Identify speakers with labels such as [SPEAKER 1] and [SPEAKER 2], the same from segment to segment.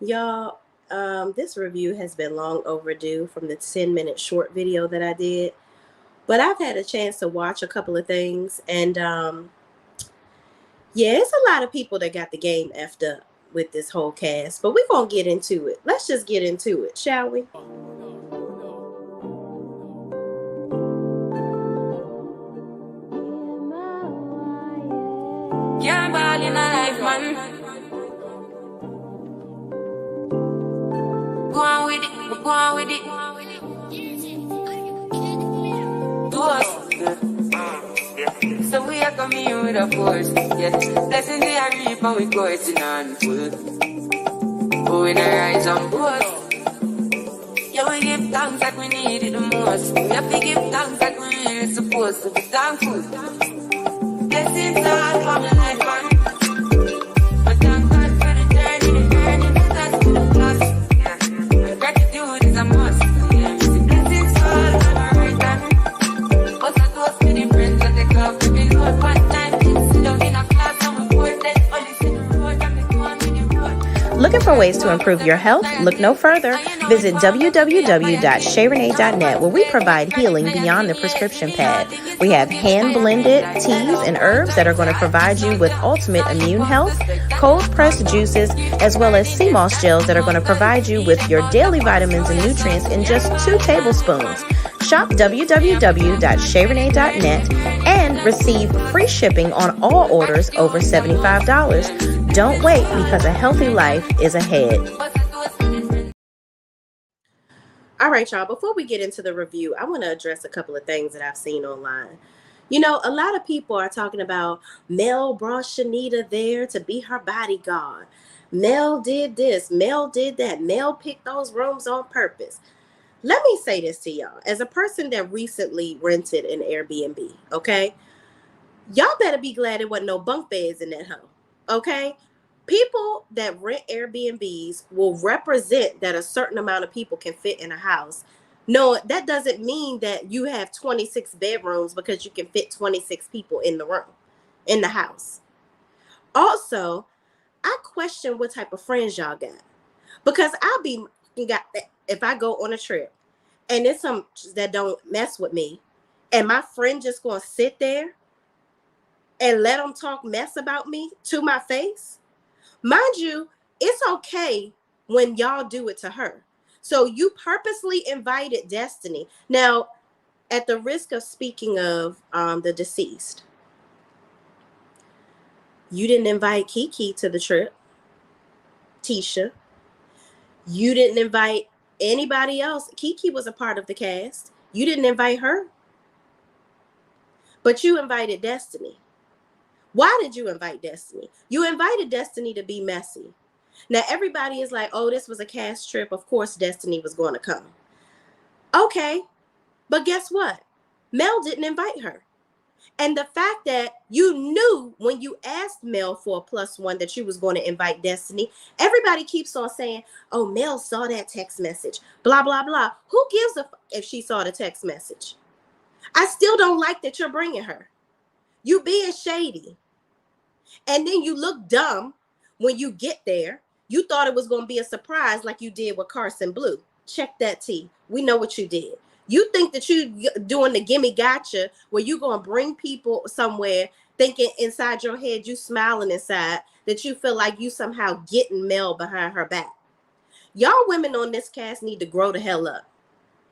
[SPEAKER 1] Y'all, this review has been long overdue from the 10-minute short video that I did. But I've had a chance to watch a couple of things. And yeah, it's a lot of people that got the game effed up with this whole cast. But we're going to get into it. Let's just get into it, shall we?
[SPEAKER 2] Can't ball in a life, man. Go on with it, go on with it. To us. So we are coming in with a force, yeah. Blessings we are reap and we coursing on full. But we not rise on board. Yeah, we give thanks that we need it the most. We have to give thanks that we really supposed to be thankful. Blessings all from the life, man. But thank God for the journey, that's to the plus. Yeah. Gratitude is a must. Yeah. Blessings all from the right hand. But I toast to the friends that they club to be Lord one time. Sit down in a class and we force them. Only see the road and we go on with the road.
[SPEAKER 3] Looking for ways to improve your health? Look no further. Visit www.shayrenee.net where we provide healing beyond the prescription pad. We have hand-blended teas and herbs that are going to provide you with ultimate immune health, cold-pressed juices, as well as sea moss gels that are going to provide you with your daily vitamins and nutrients in just 2 tablespoons. Shop www.shayrenee.net and receive free shipping on all orders over $75. Don't wait because a healthy life is ahead.
[SPEAKER 1] All right, y'all. Before we get into the review, I want to address a couple of things that I've seen online. You know, a lot of people are talking about Mel brought Shenita there to be her bodyguard. Mel did this. Mel did that. Mel picked those rooms on purpose. Let me say this to y'all. As a person that recently rented an Airbnb, okay? Y'all better be glad it wasn't no bunk beds in that home, okay? People that rent Airbnbs will represent that a certain amount of people can fit in a house. No, that doesn't mean that you have 26 bedrooms because you can fit 26 people in the room, in the house. Also, I question what type of friends y'all got. Because if I go on a trip and there's some that don't mess with me, and my friend just gonna sit there and let them talk mess about me to my face. Mind you, it's okay when y'all do it to her. So you purposely invited Destiny. Now, at the risk of speaking of the deceased, you didn't invite Kiki to the trip, Tisha. You didn't invite anybody else. Kiki was a part of the cast. You didn't invite her. But you invited Destiny. Why did you invite Destiny? You invited Destiny to be messy. Now, everybody is like, oh, this was a cast trip. Of course, Destiny was going to come. Okay, but guess what? Mel didn't invite her. And the fact that you knew when you asked Mel for a +1 that you was going to invite Destiny, everybody keeps on saying, oh, Mel saw that text message, blah, blah, blah. Who gives a fuck if she saw the text message? I still don't like that you're bringing her. You being shady. And then you look dumb when you get there. You thought it was going to be a surprise like you did with Carson Blue. Check that T. We know what you did. You think that you doing the gimme gotcha where you going to bring people somewhere thinking inside your head, you smiling inside, that you feel like you somehow getting Mel behind her back. Y'all women on this cast need to grow the hell up.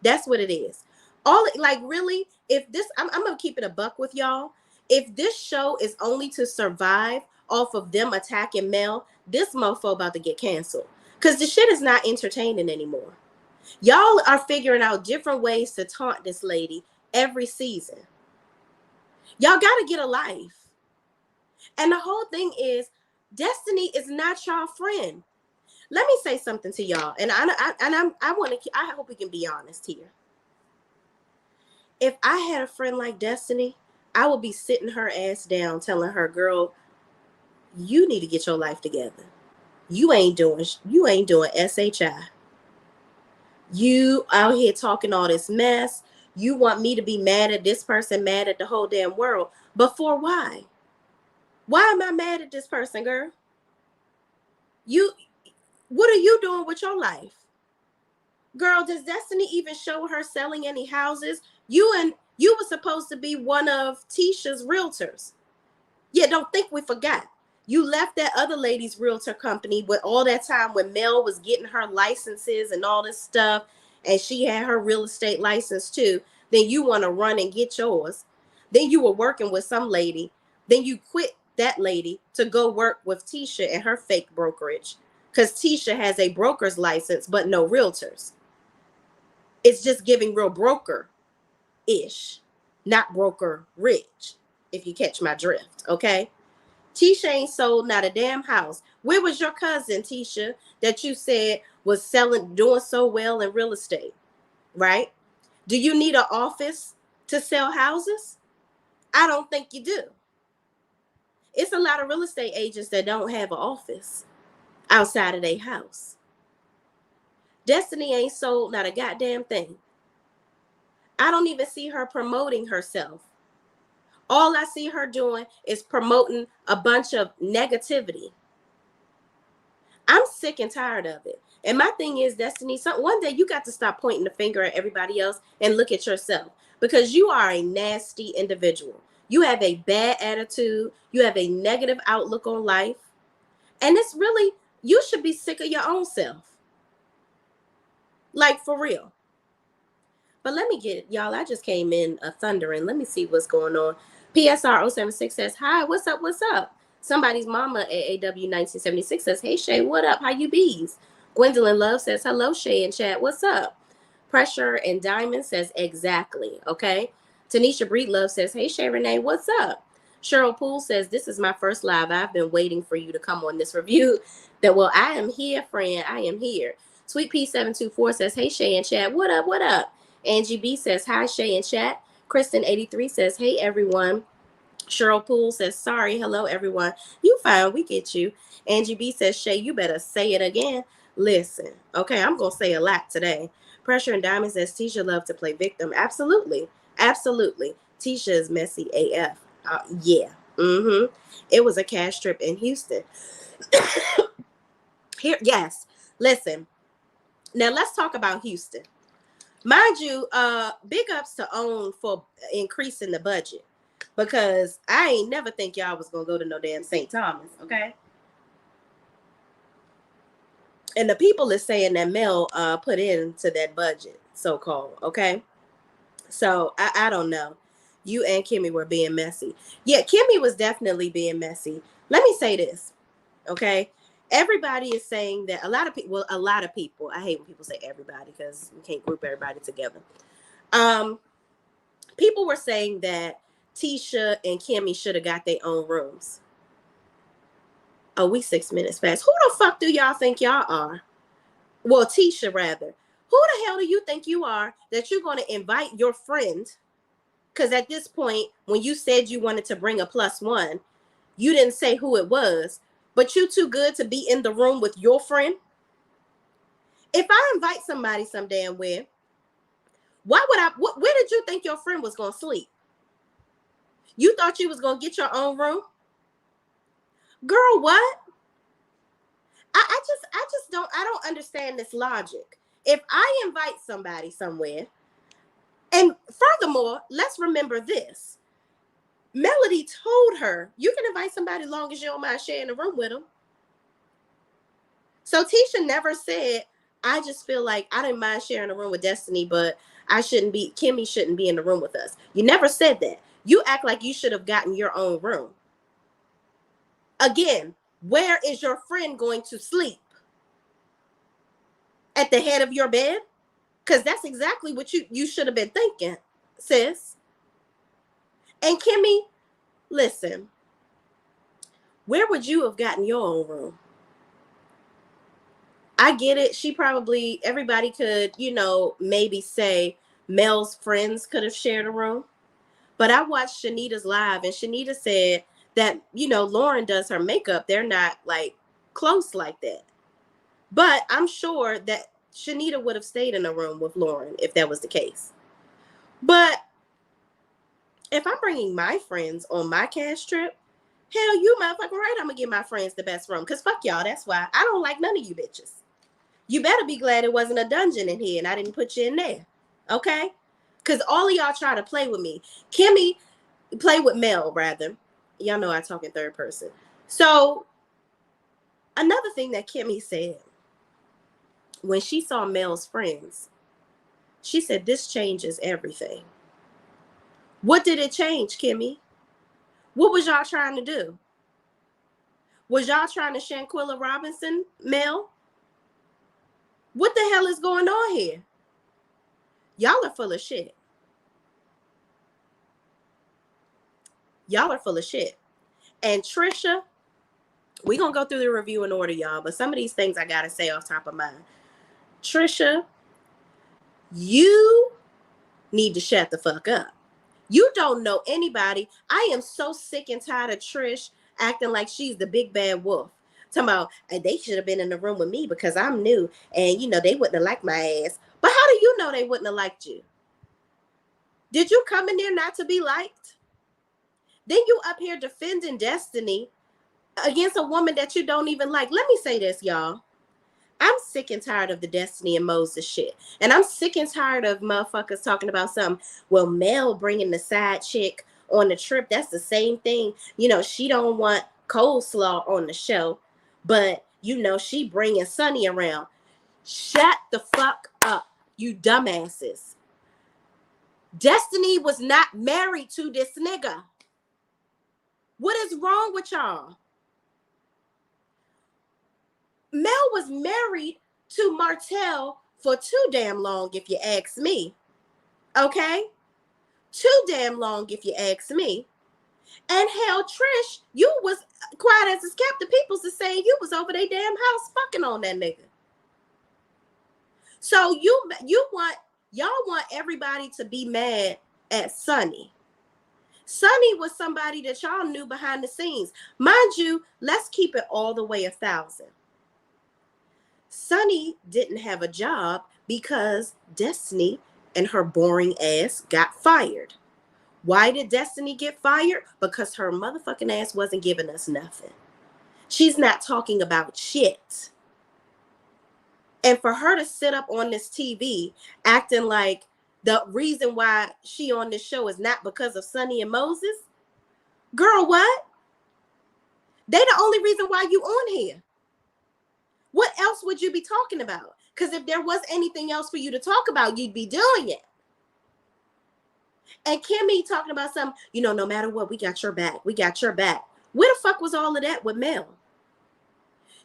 [SPEAKER 1] That's what it is. Really, if this, I'm going to keep it a buck with y'all. If this show is only to survive off of them attacking Mel, this mofo about to get canceled. Because the shit is not entertaining anymore. Y'all are figuring out different ways to taunt this lady every season. Y'all got to get a life. And the whole thing is, Destiny is not y'all friend. Let me say something to y'all. And I hope we can be honest here. If I had a friend like Destiny, I would be sitting her ass down telling her, girl, you need to get your life together. You ain't doing SHI. You out here talking all this mess. You want me to be mad at this person, mad at the whole damn world. But for why? Why am I mad at this person, girl? What are you doing with your life? Girl, does Destiny even show her selling any houses? You were supposed to be one of Tisha's realtors. Yeah, don't think we forgot. You left that other lady's realtor company with all that time when Mel was getting her licenses and all this stuff, and she had her real estate license too. Then you want to run and get yours. Then you were working with some lady. Then you quit that lady to go work with Tisha and her fake brokerage, because Tisha has a broker's license but no realtors. It's just giving real broker-ish, not broker rich, if you catch my drift, okay? Tisha ain't sold not a damn house. Where was your cousin, Tisha, that you said was selling, doing so well in real estate, right? Do you need an office to sell houses? I don't think you do. It's a lot of real estate agents that don't have an office outside of their house. Destiny ain't sold not a goddamn thing. I don't even see her promoting herself. All I see her doing is promoting a bunch of negativity. I'm sick and tired of it. And my thing is, Destiny, one day you got to stop pointing the finger at everybody else and look at yourself, because you are a nasty individual. You have a bad attitude. You have a negative outlook on life. And it's really, you should be sick of your own self. Like, for real. But let me get it, y'all. I just came in thundering. Let me see what's going on. PSR 076 says, hi, what's up? What's up? Somebody's mama at AW 1976 says, hey, Shay, what up? How you bees? Gwendolyn Love says, hello, Shay and chat. What's up? Pressure and Diamond says, exactly. Okay. Tanisha Breedlove says, hey, Shay Renee, what's up? Cheryl Poole says, this is my first live. I've been waiting for you to come on this review. Well, I am here, friend. I am here. Sweet P724 says, hey, Shay and chat. What up? What up? Angie B says, hi, Shay and chat. Kristen83 says, hey, everyone. Cheryl Poole says, sorry. Hello, everyone. You fine. We get you. Angie B says, Shay, you better say it again. Listen. Okay, I'm going to say a lot today. Pressure and Diamond says, Tisha love to play victim. Absolutely. Absolutely. Tisha is messy AF. Yeah. It was a cash trip in Houston. Here, yes. Listen. Now, let's talk about Houston. Mind you, big ups to OWN for increasing the budget, because I ain't never think y'all was going to go to no damn St. Thomas, okay? And the people is saying that Mel put into that budget, so-called, okay? So, I don't know. You and Kimmy were being messy. Yeah, Kimmy was definitely being messy. Let me say this, okay? Everybody is saying that a lot of people, I hate when people say everybody because we can't group everybody together. People were saying that Tisha and Kimmy should have got their own rooms. Oh, we 6 minutes fast. Who the fuck do y'all think y'all are? Well, Tisha, rather. Who the hell do you think you are that you're going to invite your friend? Because at this point, when you said you wanted to bring a +1, you didn't say who it was. But you too good to be in the room with your friend? If I invite somebody some damn where did you think your friend was going to sleep? You thought you was going to get your own room? Girl, what? I don't understand this logic. If I invite somebody somewhere, and furthermore, let's remember this. Melody told her, you can invite somebody as long as you don't mind sharing a room with them. So Tisha never said, I just feel like I didn't mind sharing a room with Destiny, but Kimmy shouldn't be in the room with us. You never said that. You act like you should have gotten your own room. Again, where is your friend going to sleep? At the head of your bed? Because that's exactly what you should have been thinking, sis. And Kimmy, listen, where would you have gotten your own room? I get it. Everybody could, maybe say Mel's friends could have shared a room. But I watched Shenita's live, and Shenita said that, Lauren does her makeup. They're not like close like that. But I'm sure that Shenita would have stayed in a room with Lauren if that was the case. But if I'm bringing my friends on my cash trip, hell, you motherfucking right, I'm going to give my friends the best room. Because fuck y'all, that's why. I don't like none of you bitches. You better be glad it wasn't a dungeon in here and I didn't put you in there. Okay? Because all of y'all try to play with me. Kimmy, play with Mel, rather. Y'all know I talk in third person. So, another thing that Kimmy said, when she saw Mel's friends, she said, this changes everything. What did it change, Kimmy? What was y'all trying to do? Was y'all trying to Shanquilla Robinson, Mel? What the hell is going on here? Y'all are full of shit. Y'all are full of shit. And Tisha, we're going to go through the review in order, y'all, but some of these things I got to say off top of mind. Tisha, you need to shut the fuck up. You don't know anybody. I am so sick and tired of Trish acting like she's the big bad wolf. Talking about, they should have been in the room with me because I'm new and, you know, they wouldn't have liked my ass. But how do you know they wouldn't have liked you? Did you come in there not to be liked? Then you up here defending Destiny against a woman that you don't even like. Let me say this, y'all. I'm sick and tired of the Destiny and Moses shit. And I'm sick and tired of motherfuckers talking about something. Well, Mel bringing the side chick on the trip, that's the same thing. You know, she don't want coleslaw on the show, but, you know, she bringing Sonny around. Shut the fuck up, you dumbasses. Destiny was not married to this nigga. What is wrong with y'all? Mel was married to Martell for too damn long, if you ask me. Okay? Too damn long, if you ask me. And hell, Trish, you was quiet as it's kept. The people's is saying you was over their damn house fucking on that nigga. So y'all want everybody to be mad at Sonny. Sonny was somebody that y'all knew behind the scenes. Mind you, let's keep it all the way 1,000. Sonny didn't have a job because Destiny and her boring ass got fired. Why did Destiny get fired? Because her motherfucking ass wasn't giving us nothing. She's not talking about shit. And for her to sit up on this TV acting like the reason why she on this show is not because of Sonny and Moses, girl, what? They the only reason why you on here. What else would you be talking about? Because if there was anything else for you to talk about, you'd be doing it. And Kimmy talking about something, you know, no matter what, we got your back. We got your back. Where the fuck was all of that with Mel?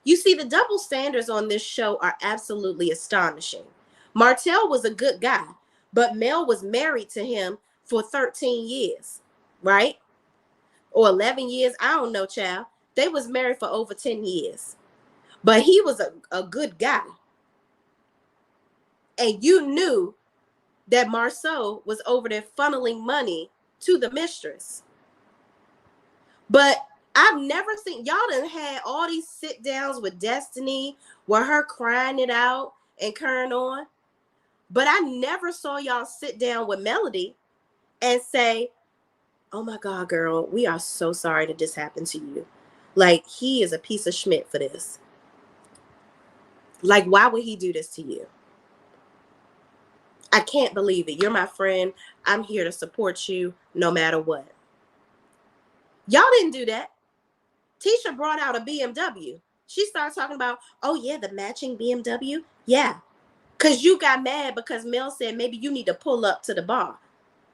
[SPEAKER 1] You see, the double standards on this show are absolutely astonishing. Martell was a good guy, but Mel was married to him for 13 years, right? Or 11 years. I don't know, child. They was married for over 10 years. But he was a good guy. And you knew that Marceau was over there funneling money to the mistress. But I've never seen, y'all done had all these sit downs with Destiny where her crying it out and carrying on. But I never saw y'all sit down with Melody and say, oh my God, girl, we are so sorry that this happened to you. Like, he is a piece of Schmidt for this. Like, why would he do this to you? I can't believe it. You're my friend. I'm here to support you no matter what. Y'all didn't do that. Tisha brought out a BMW. She started talking about, oh yeah, the matching BMW. Yeah. Because you got mad because Mel said maybe you need to pull up to the bar.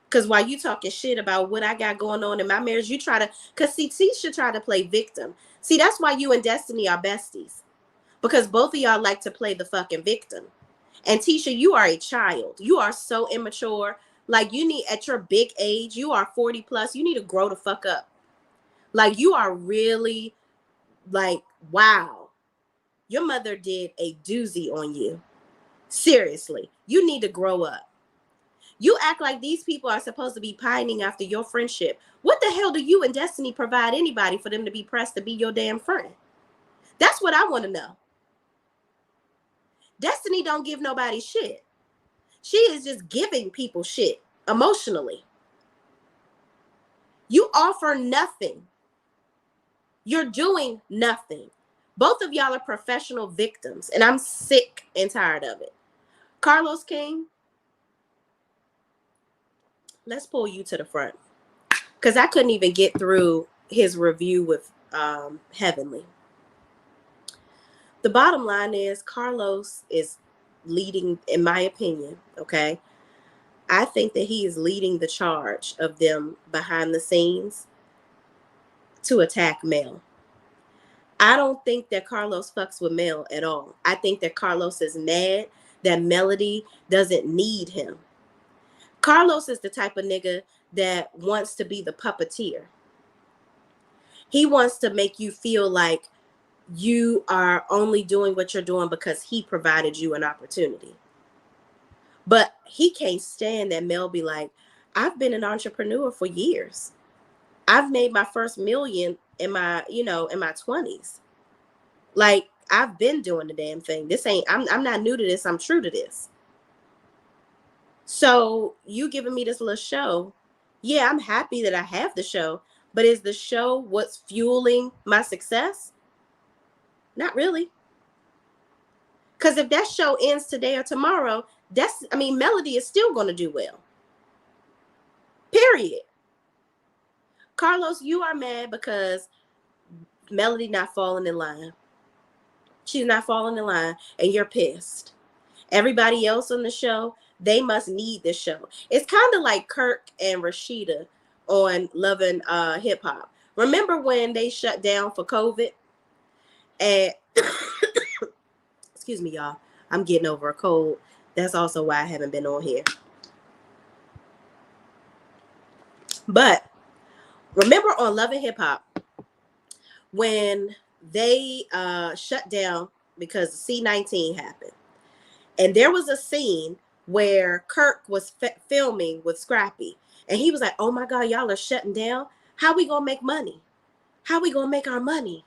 [SPEAKER 1] Because while you talking shit about what I got going on in my marriage, you try to, because see, Tisha tried to play victim. See, that's why you and Destiny are besties. Because both of y'all like to play the fucking victim. And Tisha, you are a child. You are so immature. Like, you need, at your big age, you are 40 plus, you need to grow the fuck up. Like, you are really, like, wow. Your mother did a doozy on you. Seriously, you need to grow up. You act like these people are supposed to be pining after your friendship. What the hell do you and Destiny provide anybody for them to be pressed to be your damn friend? That's what I want to know. Destiny don't give nobody shit. She is just giving people shit emotionally. You offer nothing. You're doing nothing Both of y'all are professional victims, and I'm sick and tired of it. Carlos King, let's pull you to the front, because I couldn't even get through his review with Heavenly. The bottom line is Carlos is leading, in my opinion, okay? I think that he is leading the charge of them behind the scenes to attack Mel. I don't think that Carlos fucks with Mel at all. I think that Carlos is mad that Melody doesn't need him. Carlos is the type of nigga that wants to be the puppeteer. He wants to make you feel like you are only doing what you're doing because he provided you an opportunity. But he can't stand that Mel be like, I've been an entrepreneur for years. I've made my first million in my 20s. Like, I've been doing the damn thing. I'm not new to this. I'm true to this. So you giving me this little show. Yeah, I'm happy that I have the show, but is the show what's fueling my success? Not really. Because if that show ends today or tomorrow, Melody is still going to do well. Period. Carlos, you are mad because Melody not falling in line. She's not falling in line, and you're pissed. Everybody else on the show, they must need this show. It's kind of like Kirk and Rashida on Love and Hip Hop. Remember when they shut down for COVID? And excuse me, y'all. I'm getting over a cold. That's also why I haven't been on here. But remember on Love and Hip Hop, when they shut down because C-19 happened. And there was a scene where Kirk was filming with Scrappy. And he was like, oh my God, y'all are shutting down. How we going to make money? How we going to make our money?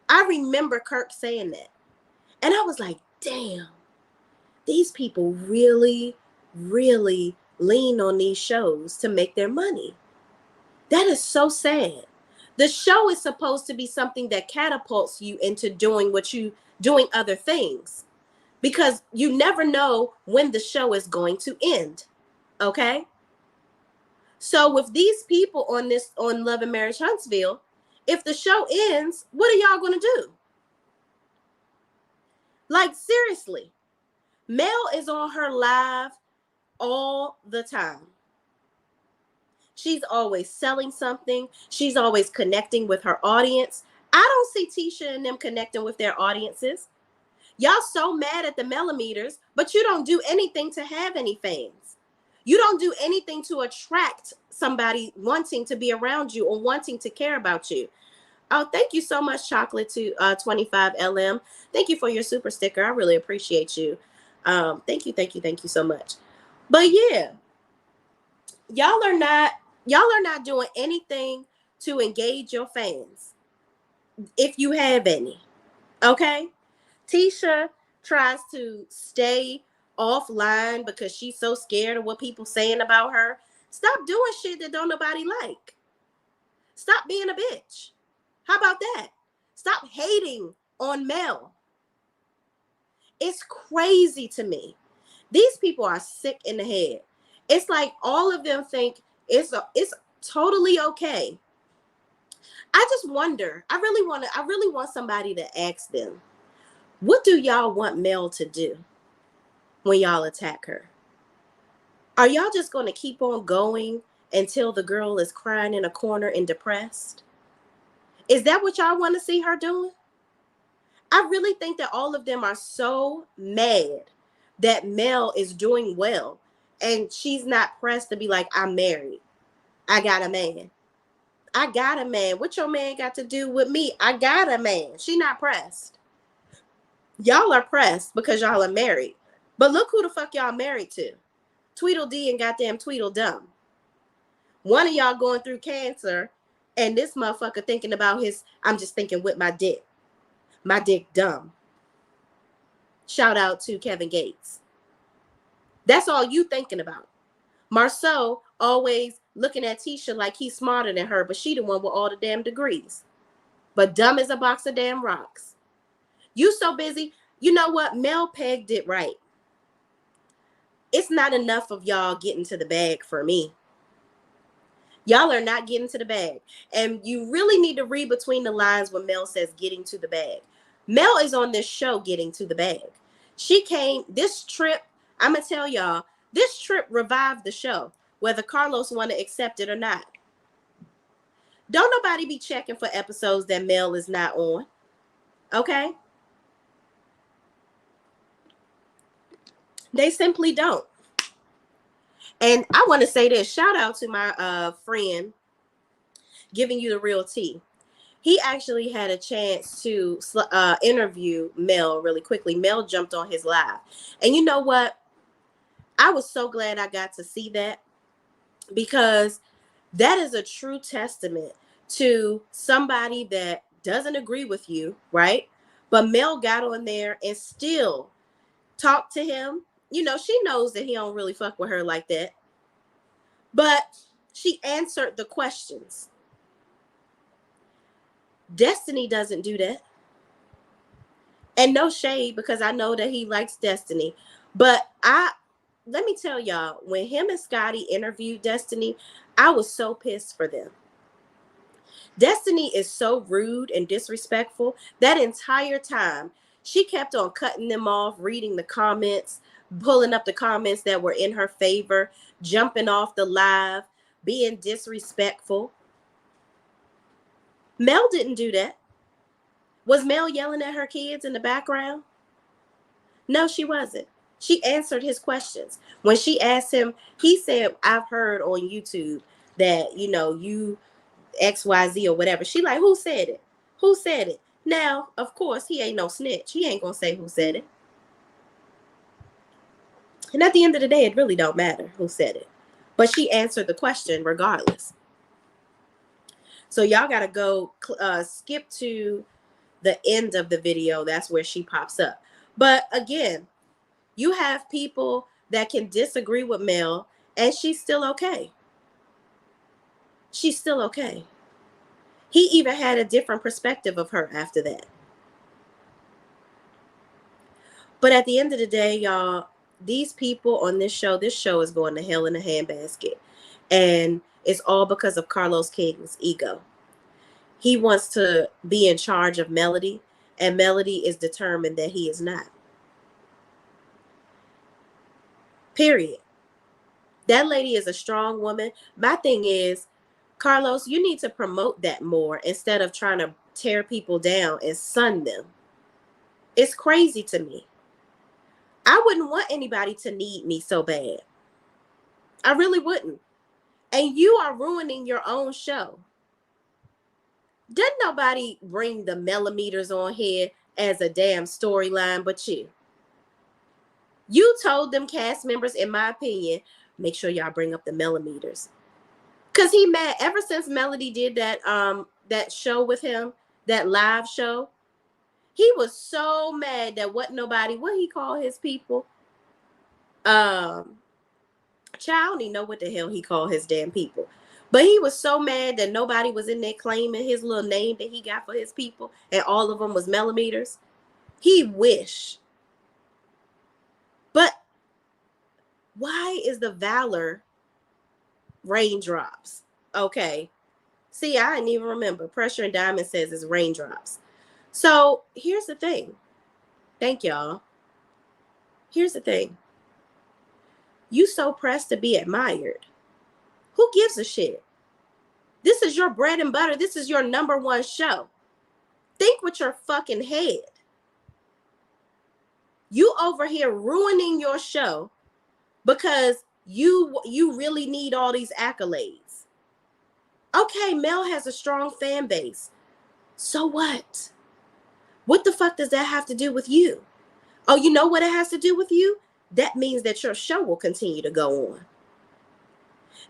[SPEAKER 1] I remember Kirk saying that. And I was like, damn, these people really, really lean on these shows to make their money. That is so sad. The show is supposed to be something that catapults you into doing other things, because you never know when the show is going to end. Okay. So with these people on Love and Marriage Huntsville, if the show ends, what are y'all going to do? Like, seriously, Mel is on her live all the time. She's always selling something. She's always connecting with her audience. I don't see Tisha and them connecting with their audiences. Y'all so mad at the millimeters, but you don't do anything to have any fans. You don't do anything to attract somebody wanting to be around you or wanting to care about you. Oh, thank you so much, Chocolate to 25LM. Thank you for your super sticker. I really appreciate you. Thank you so much. But yeah, y'all are not doing anything to engage your fans, if you have any. Okay? Tisha tries to stay offline because she's so scared of what people saying about her. Stop doing shit that don't nobody like. Stop being a bitch. How about that? Stop hating on Mel. It's crazy to me. These people are sick in the head. It's like all of them think it's totally okay. I just wonder, I really want somebody to ask them, what do y'all want Mel to do when y'all attack her? Are y'all just going to keep on going until the girl is crying in a corner and depressed? Is that what y'all want to see her doing? I really think that all of them are so mad that Mel is doing well and she's not pressed to be like, I'm married. I got a man. I got a man. What your man got to do with me? I got a man. She not pressed. Y'all are pressed because y'all are married. But look who the fuck y'all married to. Tweedledee and goddamn Tweedledum. One of y'all going through cancer and this motherfucker thinking about I'm just thinking with my dick. My dick dumb. Shout out to Kevin Gates. That's all you thinking about. Marceau always looking at Tisha like he's smarter than her, but she the one with all the damn degrees. but dumb as a box of damn rocks. You so busy. You know what? Mel pegged it right. It's not enough of y'all getting to the bag for me. Y'all are not getting to the bag. And you really need to read between the lines when Mel says getting to the bag. Mel is on this show getting to the bag. She came, this trip, I'm going to tell y'all, this trip revived the show, whether Carlos want to accept it or not. Don't nobody be checking for episodes that Mel is not on. Okay? They simply don't. And I want to say this. Shout out to my friend giving you the real tea. He actually had a chance to interview Mel really quickly. Mel jumped on his live. And you know what? I was so glad I got to see that, because that is a true testament to somebody that doesn't agree with you, right? But Mel got on there and still talked to him. You know, she knows that he don't really fuck with her like that. But she answered the questions. Destiny doesn't do that. And no shade, because I know that he likes Destiny. But let me tell y'all, when him and Scotty interviewed Destiny, I was so pissed for them. Destiny is so rude and disrespectful. That entire time, she kept on cutting them off, reading the comments, pulling up the comments that were in her favor, jumping off the live, being disrespectful. Mel didn't do that. Was Mel yelling at her kids in the background? No, she wasn't. She answered his questions. When she asked him, he said, I've heard on YouTube that, you know, you XYZ or whatever. She like, who said it? Who said it? Now, of course, he ain't no snitch. He ain't going to say who said it. And at the end of the day, it really don't matter who said it. But she answered the question regardless. So y'all got to go skip to the end of the video. That's where she pops up. But again, you have people that can disagree with Mel, and she's still okay. She's still okay. He even had a different perspective of her after that. But at the end of the day, y'all, these people on this show is going to hell in a handbasket. And it's all because of Carlos King's ego. He wants to be in charge of Melody, and Melody is determined that he is not. Period. That lady is a strong woman. My thing is, Carlos, you need to promote that more instead of trying to tear people down and sun them. It's crazy to me. I wouldn't want anybody to need me so bad. I really wouldn't. And you are ruining your own show. Didn't nobody bring the millimeters on here as a damn storyline but you? You told them cast members, in my opinion, make sure y'all bring up the millimeters. Because he mad ever since Melody did that show with him, that live show. He was so mad that what he call his people? Child, I don't even know what the hell he called his damn people. But he was so mad that nobody was in there claiming his little name that he got for his people, and all of them was millimeters. He wish. But why is the Valor raindrops? Okay. See, I didn't even remember. Pressure and Diamond says it's raindrops. So here's the thing. Thank y'all. Here's the thing. You so pressed to be admired. Who gives a shit? This is your bread and butter. This is your #1 show. Think with your fucking head. You over here ruining your show because you really need all these accolades. Okay, Mel has a strong fan base. So what? What the fuck does that have to do with you? Oh, you know what it has to do with you? That means that your show will continue to go on.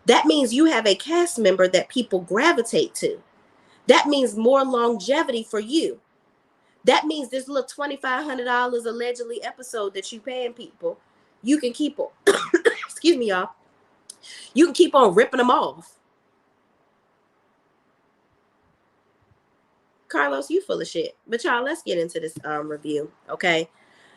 [SPEAKER 1] That means you have a cast member that people gravitate to. That means more longevity for you. That means this little $2,500 allegedly episode that you paying people, you can keep on, excuse me, y'all. You can keep on ripping them off. Carlos, you full of shit. But y'all, let's get into this review, okay?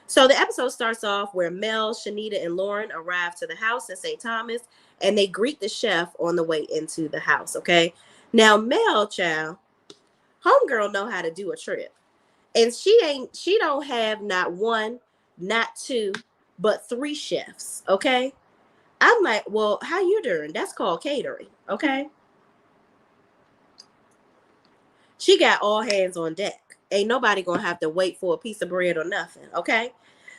[SPEAKER 1] So the episode starts off where Mel, Shenita, and Lauren arrive to the house in St. Thomas, and they greet the chef on the way into the house, okay? Now, Mel, child, homegirl know how to do a trip. And she don't have not one, not two, but three chefs, okay? I'm like, well, how you doing? That's called catering, okay? She got all hands on deck. Ain't nobody gonna have to wait for a piece of bread or nothing, okay?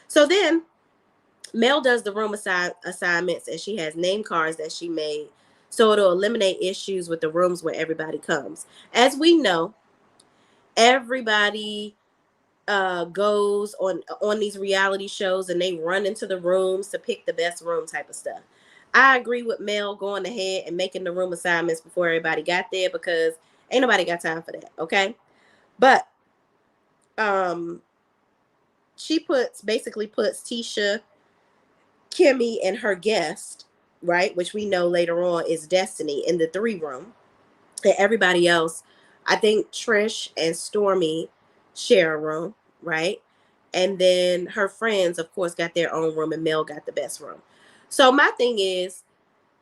[SPEAKER 1] So then Mel does the room assignments, and she has name cards that she made so it'll eliminate issues with the rooms where everybody comes. As we know, everybody goes on these reality shows and they run into the rooms to pick the best room type of stuff. I agree with Mel going ahead and making the room assignments before everybody got there, because ain't nobody got time for that, okay? But she basically puts Tisha, Kimmy, and her guest, right, which we know later on is Destiny, in the 3-room. And everybody else, I think Trish and Stormy share a room, right? And then her friends, of course, got their own room, and Mel got the best room. So my thing is,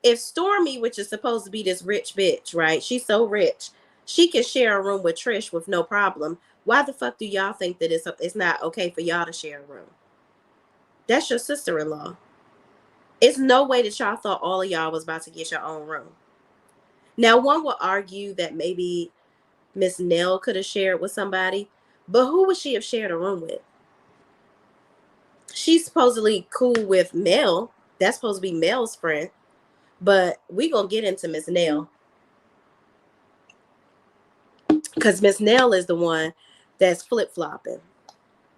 [SPEAKER 1] if Stormy, which is supposed to be this rich bitch, right? She's so rich, she can share a room with Trish with no problem. Why the fuck do y'all think that it's not okay for y'all to share a room? That's your sister-in-law. It's no way that y'all thought all of y'all was about to get your own room. Now, one would argue that maybe Miss Nell could have shared with somebody, but who would she have shared a room with? She's supposedly cool with Mel. That's supposed to be Mel's friend. But we gonna get into Miss Nell, because Miss Nell is the one that's flip-flopping.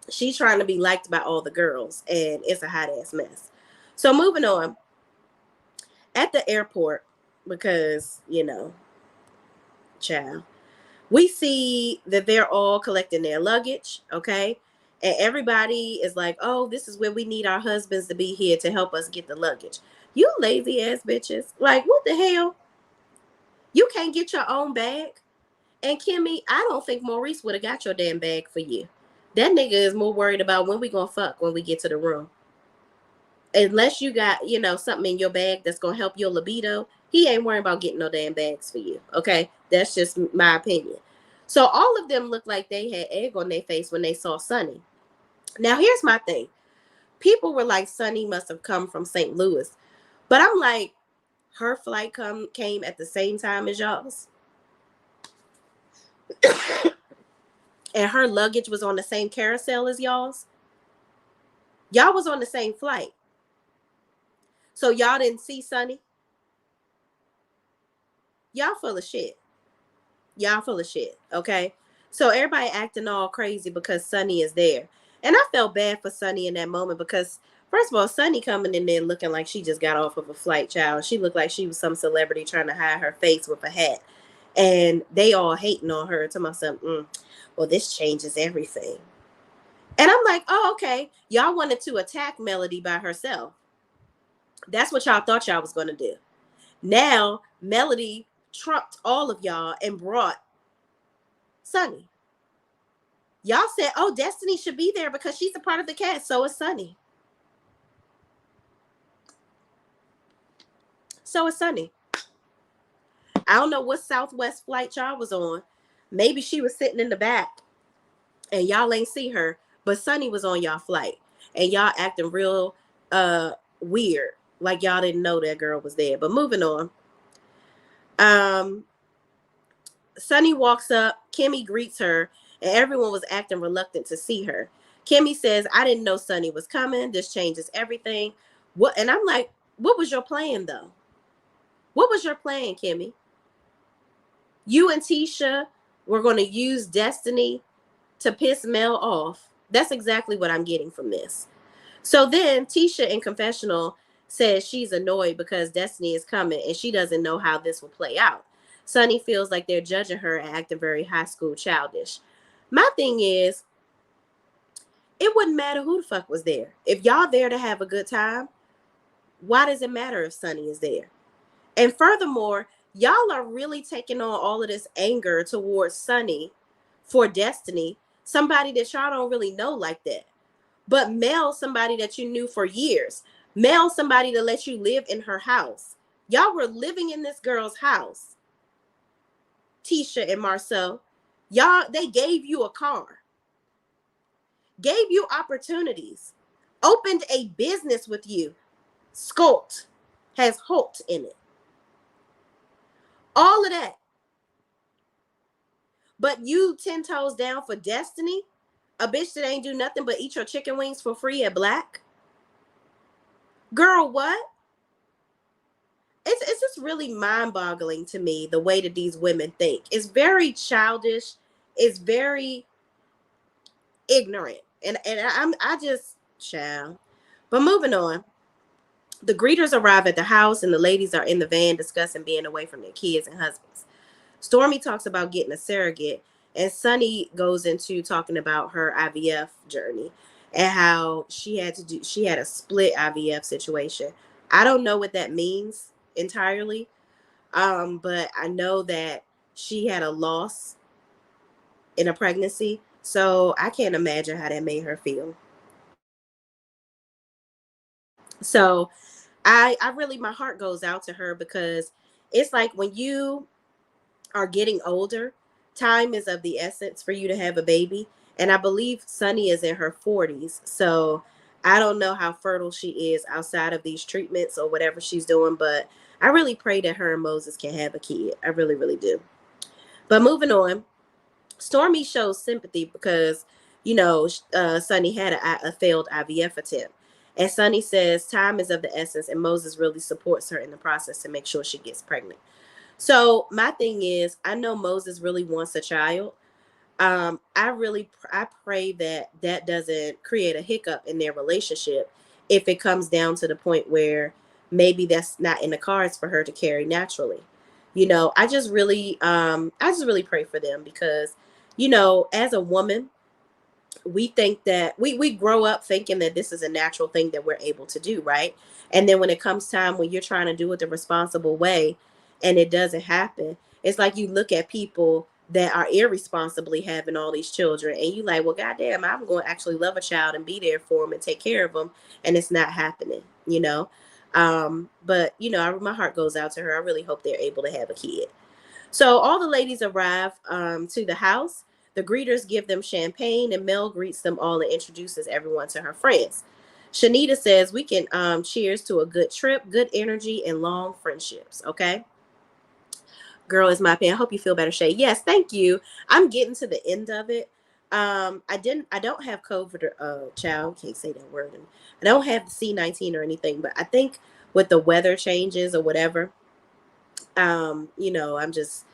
[SPEAKER 1] She's trying to be liked by all the girls, and it's a hot-ass mess. So moving on. At the airport, because, child, we see that they're all collecting their luggage, okay? And everybody is like, oh, this is where we need our husbands to be here to help us get the luggage. You lazy ass bitches. Like, what the hell? You can't get your own bag? And Kimmy, I don't think Maurice would have got your damn bag for you. That nigga is more worried about when we gonna fuck when we get to the room. Unless you got, something in your bag that's gonna help your libido, he ain't worrying about getting no damn bags for you. Okay? That's just my opinion. So all of them looked like they had egg on their face when they saw Sonny. Now here's my thing. People were like, Sonny must have come from St. Louis. But I'm like, her flight came at the same time as y'all's. And her luggage was on the same carousel as y'all's. Y'all was on the same flight. So y'all didn't see Sonny? Y'all full of shit. Y'all full of shit, okay? So everybody acting all crazy because Sonny is there. And I felt bad for Sonny in that moment because, first of all, Sonny coming in there looking like she just got off of a flight, child. She looked like she was some celebrity trying to hide her face with a hat. And they all hating on her, talking about something, well, this changes everything. And I'm like, oh, okay. Y'all wanted to attack Melody by herself. That's what y'all thought y'all was going to do. Now, Melody trumped all of y'all and brought Sonny. Y'all said, oh, Destiny should be there because she's a part of the cast. So is Sonny. So is Sonny. I don't know what Southwest flight y'all was on. Maybe she was sitting in the back and y'all ain't see her, but Sonny was on y'all flight and y'all acting real weird, like y'all didn't know that girl was there. But moving on. Sonny walks up, Kimmy greets her, and everyone was acting reluctant to see her. Kimmy says, I didn't know Sonny was coming. This changes everything. What? And I'm like, what was your plan, though? What was your plan, Kimmy? You and Tisha were going to use Destiny to piss Mel off. That's exactly what I'm getting from this. So then Tisha in confessional says she's annoyed because Destiny is coming and she doesn't know how this will play out. Sonny feels like they're judging her and acting very high school childish. My thing is, it wouldn't matter who the fuck was there. If y'all there to have a good time, why does it matter if Sonny is there? And furthermore, y'all are really taking on all of this anger towards Sonny for Destiny, somebody that y'all don't really know like that. But Mel, somebody that you knew for years. Mel, somebody to let you live in her house. Y'all were living in this girl's house. Tisha and Marcel. Y'all, they gave you a car. Gave you opportunities. Opened a business with you. Sculpt has Holt in it. All of that. But you 10 toes down for Destiny? A bitch that ain't do nothing but eat your chicken wings for free at Black? Girl, what? It's just really mind-boggling to me, the way that these women think. It's very childish. It's very ignorant. And I just, child. But moving on. The greeters arrive at the house and the ladies are in the van discussing being away from their kids and husbands. Stormy talks about getting a surrogate, and Sunny goes into talking about her IVF journey and how she had a split IVF situation. I don't know what that means entirely, but I know that she had a loss in a pregnancy, so I can't imagine how that made her feel. So I really, my heart goes out to her, because it's like when you are getting older, time is of the essence for you to have a baby. And I believe Sunny is in her 40s. So I don't know how fertile she is outside of these treatments or whatever she's doing, but I really pray that her and Moses can have a kid. I really, really do. But moving on, Stormy shows sympathy because, Sunny had a failed IVF attempt. And Sunny says time is of the essence, and Moses really supports her in the process to make sure she gets pregnant. So my thing is, I know Moses really wants a child. I pray that doesn't create a hiccup in their relationship if it comes down to the point where maybe that's not in the cards for her to carry naturally. I just really pray for them, because, as a woman, we think that we grow up thinking that this is a natural thing that we're able to do, right? And then when it comes time when you're trying to do it the responsible way and it doesn't happen, it's like you look at people that are irresponsibly having all these children and you like, well, goddamn, I'm going to actually love a child and be there for them and take care of them, and it's not happening. But my heart goes out to her. I really hope they're able to have a kid. So all the ladies arrive to the house. The greeters give them champagne, and Mel greets them all and introduces everyone to her friends. Shenita says, we can cheers to a good trip, good energy, and long friendships. Okay. Girl is my pen. I hope you feel better, Shay. Yes, thank you. I'm getting to the end of it. I don't have COVID or child, can't say that word. And I don't have the C-19 or anything, but I think with the weather changes or whatever, I'm just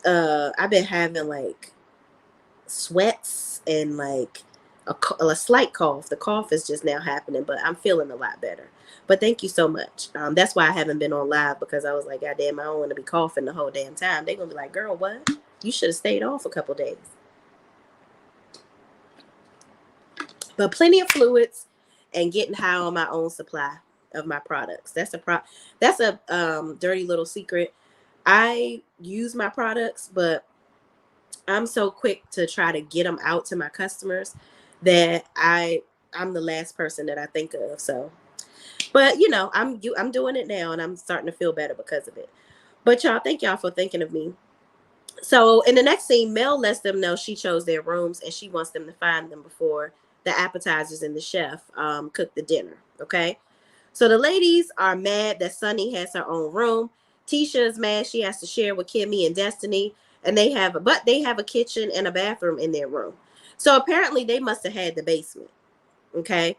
[SPEAKER 1] I've been having like sweats and like a slight cough. The cough is just now happening, but I'm feeling a lot better. But thank you so much. That's why I haven't been on live, because I was like, God damn, I don't want to be coughing the whole damn time. They're gonna be like, girl, what? You should have stayed off a couple days. But plenty of fluids and getting high on my own supply of my products. That's a dirty little secret. I use my products, but I'm so quick to try to get them out to my customers that I'm the last person that I think of. So, but I'm doing it now, and I'm starting to feel better because of it. But y'all, thank y'all for thinking of me. So in the next scene, Mel lets them know she chose their rooms and she wants them to find them before the appetizers and the chef cook the dinner. Okay. So the ladies are mad that Sunny has her own room. Tisha is mad she has to share with Kimmy and Destiny, and they have a kitchen and a bathroom in their room. So apparently they must have had the basement. Okay.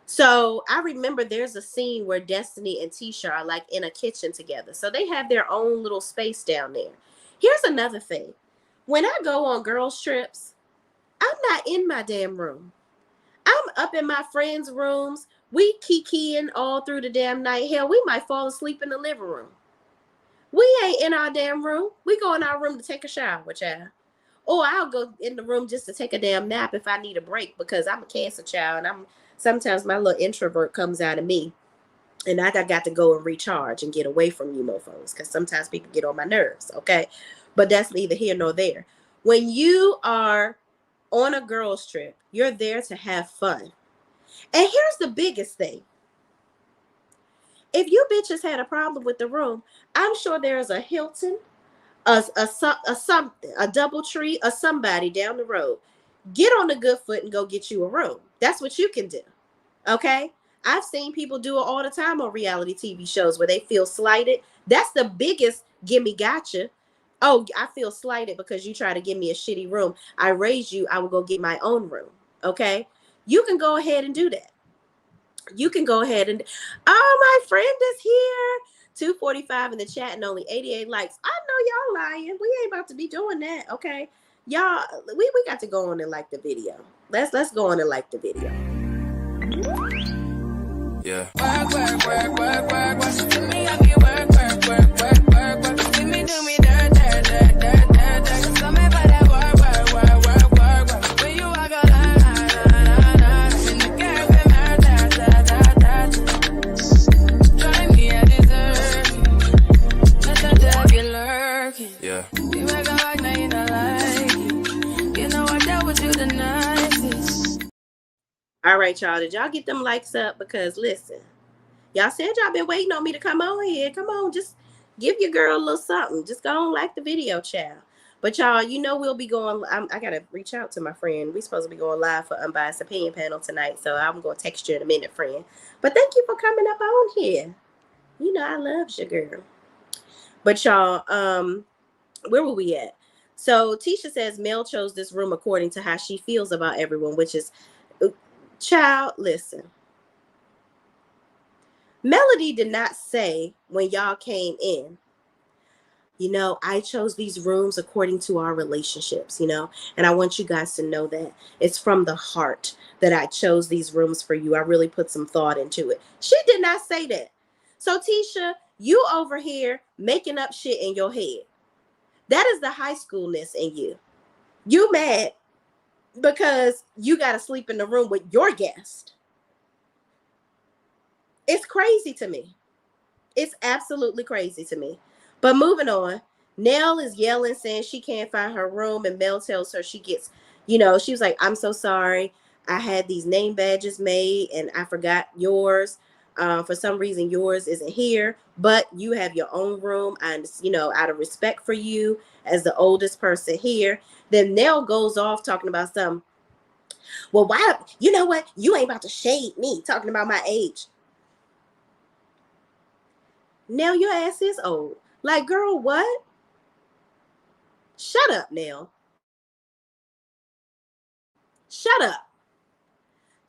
[SPEAKER 1] So I remember there's a scene where Destiny and Tisha are like in a kitchen together. So they have their own little space down there. Here's another thing. When I go on girls trips, I'm not in my damn room. I'm up in my friends' rooms. We kikiing all through the damn night. Hell, we might fall asleep in the living room. We ain't in our damn room. We go in our room to take a shower, child. Or I'll go in the room just to take a damn nap if I need a break, because I'm a cancer child, and sometimes my little introvert comes out of me, and I got to go and recharge and get away from you mofos, because sometimes people get on my nerves. Okay. But that's neither here nor there. When you are on a girls trip, you're there to have fun. And here's the biggest thing. If you bitches had a problem with the room, I'm sure there's a Hilton, a something, a DoubleTree, or somebody down the road. Get on the good foot and go get you a room. That's what you can do. Okay? I've seen people do it all the time on reality TV shows where they feel slighted. That's the biggest gimme gotcha. Oh, I feel slighted because you try to give me a shitty room. I raised you. I will go get my own room. Okay? You can go ahead and do that. You can go ahead and, oh, my friend is here. 245 in the chat and only 88 likes. I know y'all lying. We ain't about to be doing that. Okay? Y'all, we got to go on and like the video. Let's go on and like the video.
[SPEAKER 2] Yeah. Work. Watch it to me, I get work. See me do me dirt. So me for that work. When you walk a line. In the cafe, try me, I deserve. Listen to have you lurking. Yeah. You make a like, now you don't like it. You know I dealt with you the nicest.
[SPEAKER 1] All right, y'all. Did y'all get them likes up? Because listen, y'all said y'all been waiting on me to come on here. Come on, just give your girl a little something. Just go on like the video, child. But y'all, you know we'll be going. I gotta reach out to my friend. We supposed to be going live for Unbiased Opinion Panel tonight, so I'm gonna text you in a minute, friend. But thank you for coming up on here. You know I love your girl. But y'all, where were we at? So Tisha says Mel chose this room according to how she feels about everyone, which is. Child, listen. Melody did not say when y'all came in, you know, I chose these rooms according to our relationships, you know, and I want you guys to know that it's from the heart that I chose these rooms for you. I really put some thought into it. She did not say that. So Tisha, you over here making up shit in your head. That is the high schoolness in you. You mad because you got to sleep in the room with your guest. It's crazy to me. It's absolutely crazy to me. But moving on, Nell is yelling, saying she can't find her room, and Mel tells her she gets, you know, she was like, I'm so sorry. I had these name badges made and I forgot yours. For some reason, yours isn't here, but you have your own room. And, you know, out of respect for you as the oldest person here, then Nell goes off talking about some, well, why, you know what? You ain't about to shade me talking about my age. Nell, your ass is old. Like, girl, what? Shut up, Nell. Shut up.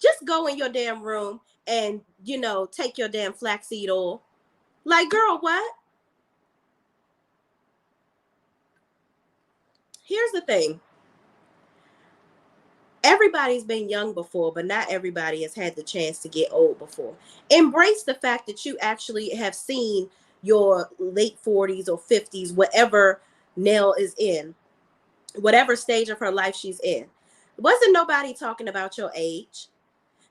[SPEAKER 1] Just go in your damn room and, you know, take your damn flaxseed oil. Like, girl, what? Here's the thing. Everybody's been young before, but not everybody has had the chance to get old before. Embrace the fact that you actually have seen your late 40s or 50s, whatever Nell is in, whatever stage of her life she's in. Wasn't nobody talking about your age.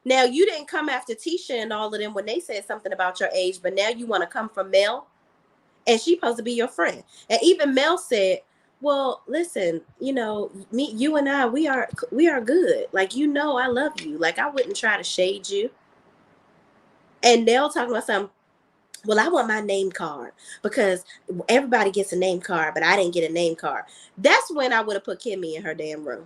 [SPEAKER 1] Now, you didn't come after Tisha and all of them when they said something about your age, but now you want to come from Mel, and she's supposed to be your friend. And even Mel said, well, listen, you know, me, you and I, we are good. Like, you know, I love you. Like, I wouldn't try to shade you. And Nell talking about something, well, I want my name card because everybody gets a name card, but I didn't get a name card. That's when I would have put Kimmy in her damn room.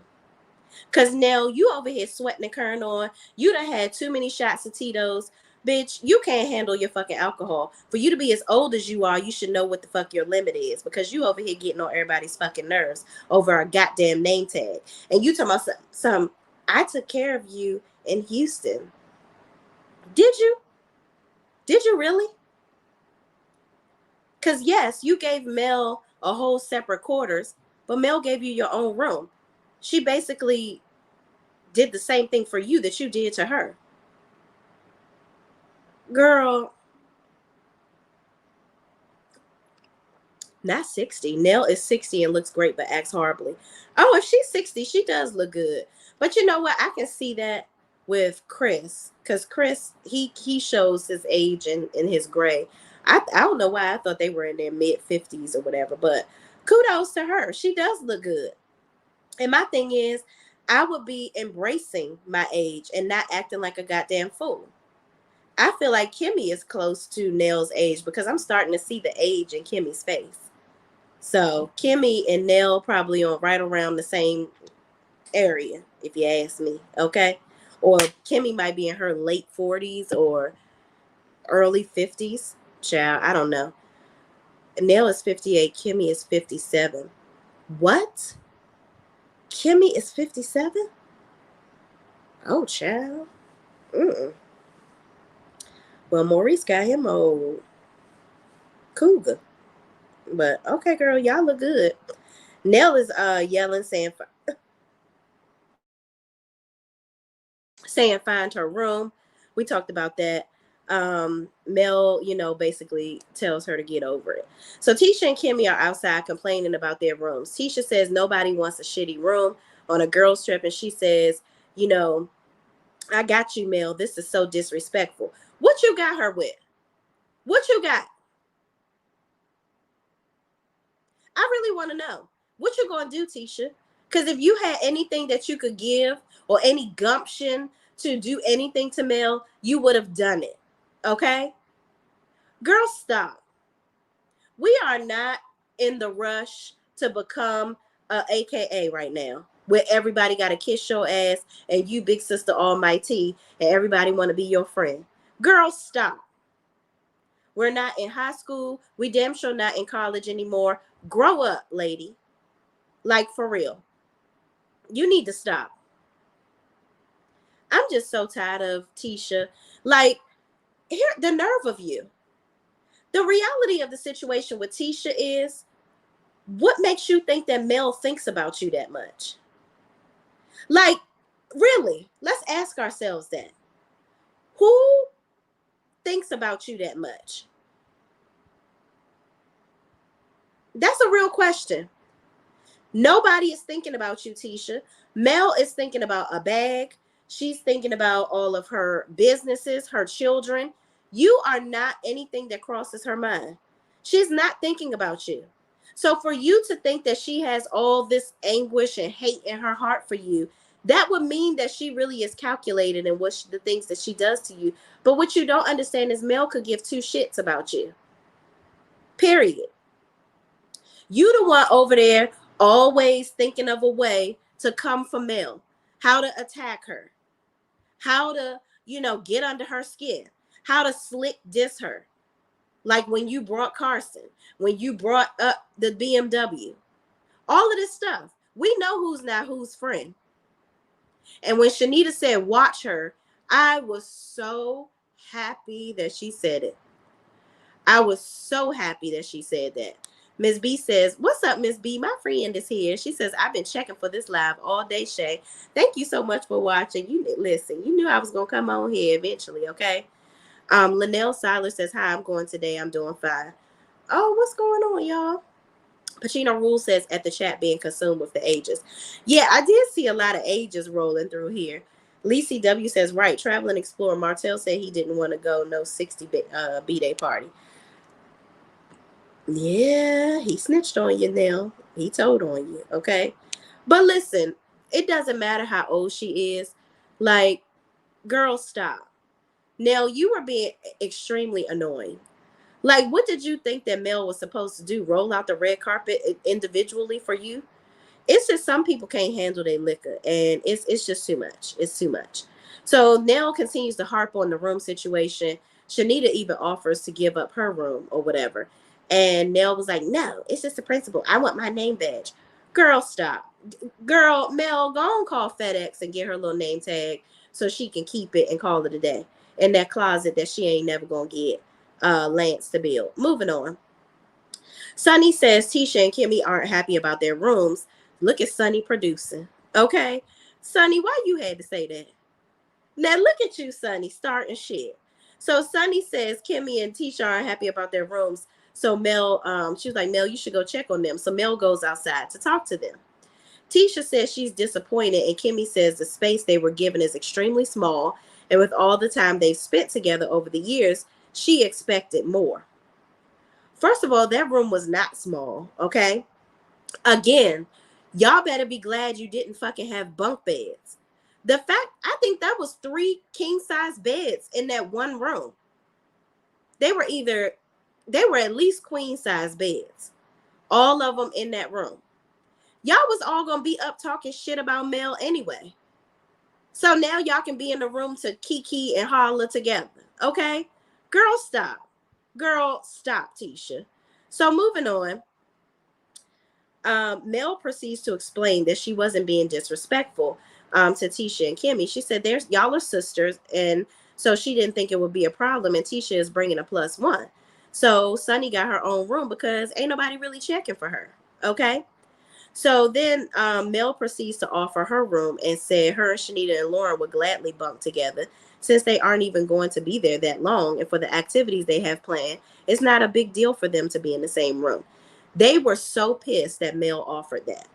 [SPEAKER 1] Because now you over here sweating and curling on. You done had too many shots of Tito's. Bitch, you can't handle your fucking alcohol. For you to be as old as you are, you should know what the fuck your limit is. Because you over here getting on everybody's fucking nerves over a goddamn name tag. And you talking about some, I took care of you in Houston. Did you? Did you really? Because yes, you gave Mel a whole separate quarters, but Mel gave you your own room. She basically did the same thing for you that you did to her. Girl, not 60. Nell is 60 and looks great, but acts horribly. Oh, if she's 60, she does look good. But you know what? I can see that with Chris. Because Chris, he shows his age in his gray. I don't know why I thought they were in their mid-50s or whatever. But Kudos to her. She does look good. And my thing is, I would be embracing my age and not acting like a goddamn fool. I feel like Kimmy is close to Nell's age because I'm starting to see the age in Kimmy's face. So Kimmy and Nell probably on right around the same area, if you ask me. Okay. Or Kimmy might be in her late 40s or early 50s. Child, I don't know. Nell is 58. Kimmy is 57. What? Kimmy is 57? Oh, child. Mm-mm. Well, Maurice got him old cougar. But okay, girl, y'all look good. Nell is yelling, saying find her room. We talked about that. Mel, basically tells her to get over it. So Tisha and Kimmy are outside complaining about their rooms. Tisha says nobody wants a shitty room on a girls trip, and she says, I got you, Mel. This is so disrespectful. What you got her with? What you got? I really want to know. What you gonna do, Tisha? Because if you had anything that you could give or any gumption to do anything to Mel, you would have done it. Okay? Girl, stop. We are not in the rush to become a AKA right now, where everybody got to kiss your ass and you big sister almighty and everybody want to be your friend. Girl, stop. We're not in high school. We damn sure not in college anymore. Grow up, lady. Like, for real. You need to stop. I'm just so tired of Tisha. Like, here, the nerve of you. The reality of the situation with Tisha is, what makes you think that Mel thinks about you that much? Like, really, let's ask ourselves that. Who thinks about you that much? That's a real question. Nobody is thinking about you, Tisha. Mel is thinking about a bag. She's thinking about all of her businesses, her children. You are not anything that crosses her mind. She's not thinking about you. So for you to think that she has all this anguish and hate in her heart for you, that would mean that she really is calculated in the things that she does to you. But what you don't understand is Mel could give two shits about you. Period. You the one over there always thinking of a way to come for Mel, how to attack her, how to, get under her skin, how to slick diss her. Like when you brought Carson, when you brought up the BMW, all of this stuff. We know who's not whose friend. And when Shenita said, watch her, I was so happy that she said it. I was so happy that she said that. Miss B says, what's up, Miss B? My friend is here. She says, I've been checking for this live all day, Shay. Thank you so much for watching. Listen, you knew I was going to come on here eventually, okay? Linnell Siler says, hi, I'm going today. I'm doing fine. Oh, what's going on, y'all? Pacino Rule says, at the chat being consumed with the ages. Yeah, I did see a lot of ages rolling through here. Lacey W says, right, Traveling Explorer. Martell said he didn't want to go no 60 B-Day party. Yeah, he snitched on you now. He told on you, okay? But listen, it doesn't matter how old she is. Like, girl, stop. Now, you were being extremely annoying. Like, what did you think that Mel was supposed to do? Roll out the red carpet individually for you? It's just some people can't handle their liquor, and it's just too much. It's too much. So Nell continues to harp on the room situation. Shenita even offers to give up her room or whatever. And Nell was like, no, it's just the principle. I want my name badge. Girl, stop. Girl, Mel, go on call FedEx and get her little name tag so she can keep it and call it a day in that closet that she ain't never going to get Lance to build. Moving on. Sunny says Tisha and Kimmy aren't happy about their rooms. Look at Sunny producing. Okay? Sunny, why you had to say that? Now look at you, Sunny, starting shit. So Sunny says Kimmy and Tisha aren't happy about their rooms. So Mel, she was like, Mel, you should go check on them. So Mel goes outside to talk to them. Tisha says she's disappointed, and Kimmy says the space they were given is extremely small, and with all the time they've spent together over the years, she expected more. First of all, that room was not small, okay? Again, y'all better be glad you didn't fucking have bunk beds. The fact, I think that was 3 king size beds in that one room. They were at least queen size beds. All of them in that room. Y'all was all gonna be up talking shit about Mel anyway. So now y'all can be in the room to kiki and holler together. Okay? Girl, stop. Girl, stop, Tisha. So moving on. Mel proceeds to explain that she wasn't being disrespectful to Tisha and Kimmy. She said, "There's y'all are sisters," and so she didn't think it would be a problem. And Tisha is bringing a +1. So Sunny got her own room because ain't nobody really checking for her. Okay. So then Mel proceeds to offer her room and said her and Shenita and Lauren would gladly bunk together since they aren't even going to be there that long. And for the activities they have planned, it's not a big deal for them to be in the same room. They were so pissed that Mel offered that.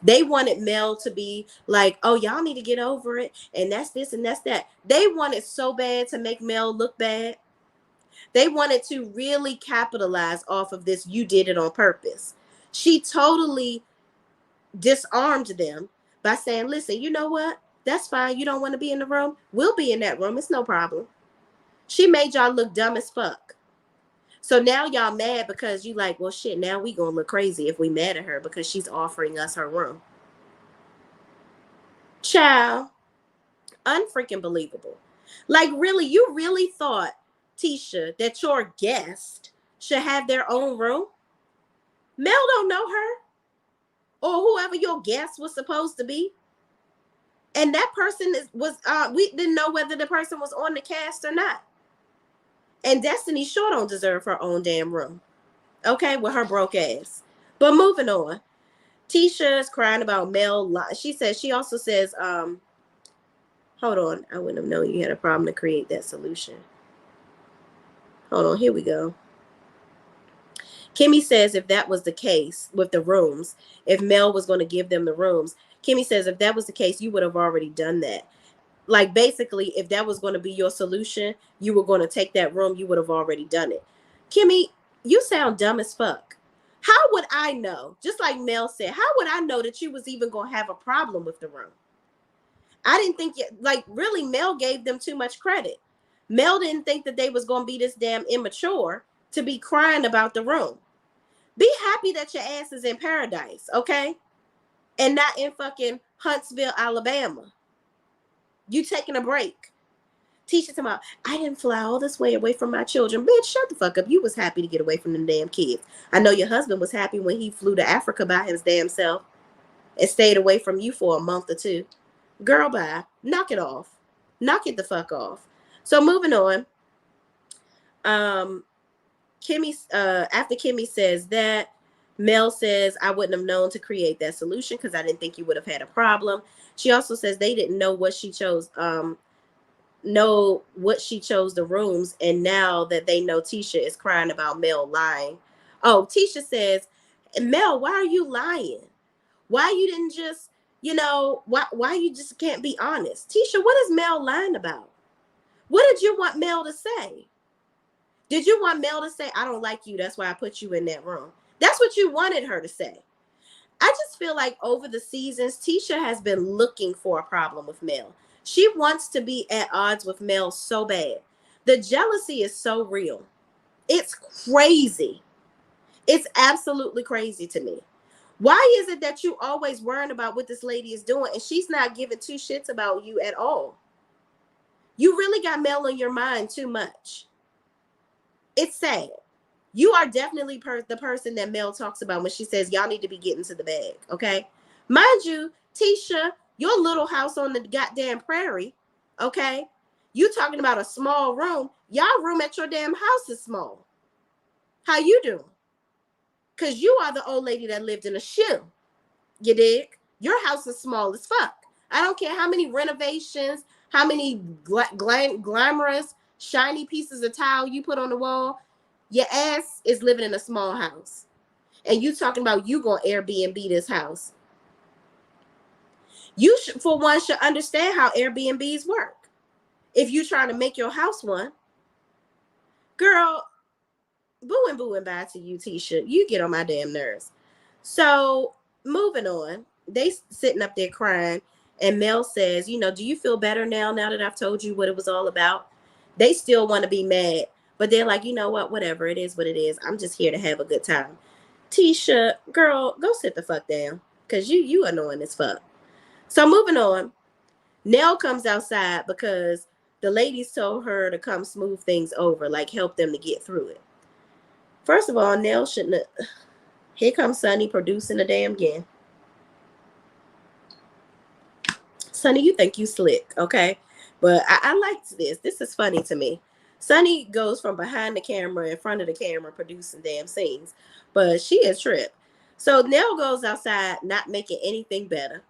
[SPEAKER 1] They wanted Mel to be like, oh, y'all need to get over it. And that's this and that's that. They wanted so bad to make Mel look bad. They wanted to really capitalize off of this. You did it on purpose. She totally disarmed them by saying, listen, you know what? That's fine. You don't want to be in the room? We'll be in that room. It's no problem. She made y'all look dumb as fuck. So now y'all mad because you like, well, shit, now we gonna look crazy if we mad at her because she's offering us her room. Child, unfreaking believable. Like, really, you really thought, Tisha, that your guest should have their own room? Mel don't know her or whoever your guest was supposed to be. And that person we didn't know whether the person was on the cast or not. And Destiny sure don't deserve her own damn room. Okay, with her broke ass. But moving on. Tisha is crying about Mel. She also says, hold on. I wouldn't have known you had a problem to create that solution. Hold on, here we go. Kimmy says if that was the case with the rooms, if Mel was going to give them the rooms, Kimmy says if that was the case, you would have already done that. Like, basically, if that was going to be your solution, you were going to take that room, you would have already done it. Kimmy, you sound dumb as fuck. How would I know? Just like Mel said, how would I know that you was even going to have a problem with the room? I didn't think, really, Mel gave them too much credit. Mel didn't think that they was going to be this damn immature to be crying about the room. Be happy that your ass is in paradise, okay? And not in fucking Huntsville, Alabama. You taking a break. Tisha talking about, I didn't fly all this way away from my children. Bitch, shut the fuck up. You was happy to get away from them damn kids. I know your husband was happy when he flew to Africa by his damn self and stayed away from you for a month or two. Girl, bye. Knock it off. Knock it the fuck off. So moving on. Kimmy, after Kimmy says that, Mel says, I wouldn't have known to create that solution because I didn't think you would have had a problem. She also says they didn't know what she chose, the rooms. And now that they know, Tisha is crying about Mel lying. Oh, Tisha says, Mel, why are you lying? Why you didn't just, why you just can't be honest? Tisha, what is Mel lying about? What did you want Mel to say? Did you want Mel to say, I don't like you, that's why I put you in that room? That's what you wanted her to say. I just feel like over the seasons, Tisha has been looking for a problem with Mel. She wants to be at odds with Mel so bad. The jealousy is so real. It's crazy. It's absolutely crazy to me. Why is it that you always worrying about what this lady is doing and she's not giving 2 shits about you at all? You really got Mel in your mind too much. It's sad. You are definitely the person that Mel talks about when she says y'all need to be getting to the bag, okay? Mind you, Tisha, your little house on the goddamn prairie, okay? You talking about a small room. Y'all room at your damn house is small. How you doing? Because you are the old lady that lived in a shoe. You dig? Your house is small as fuck. I don't care how many renovations, how many glamorous, shiny pieces of tile you put on the wall. Your ass is living in a small house. And you talking about you going to Airbnb this house. You, for one, should understand how Airbnbs work. If you're trying to make your house one. Girl, boo and bye to you, Tisha. You get on my damn nerves. So moving on, they sitting up there crying, and Mel says, do you feel better now that I've told you what it was all about? They still want to be mad, but they're like, you know what, whatever, it is what it is. I'm just here to have a good time. Tisha, girl, go sit the fuck down, because you annoying as fuck. So moving on, Nell comes outside because the ladies told her to come smooth things over, like help them to get through it. First of all, Nell shouldn't have. Here comes Sonny producing the damn game. Sonny, you think you slick, okay? But I liked this. This is funny to me. Sonny goes from behind the camera in front of the camera producing damn scenes. But she is trip. So Nell goes outside not making anything better.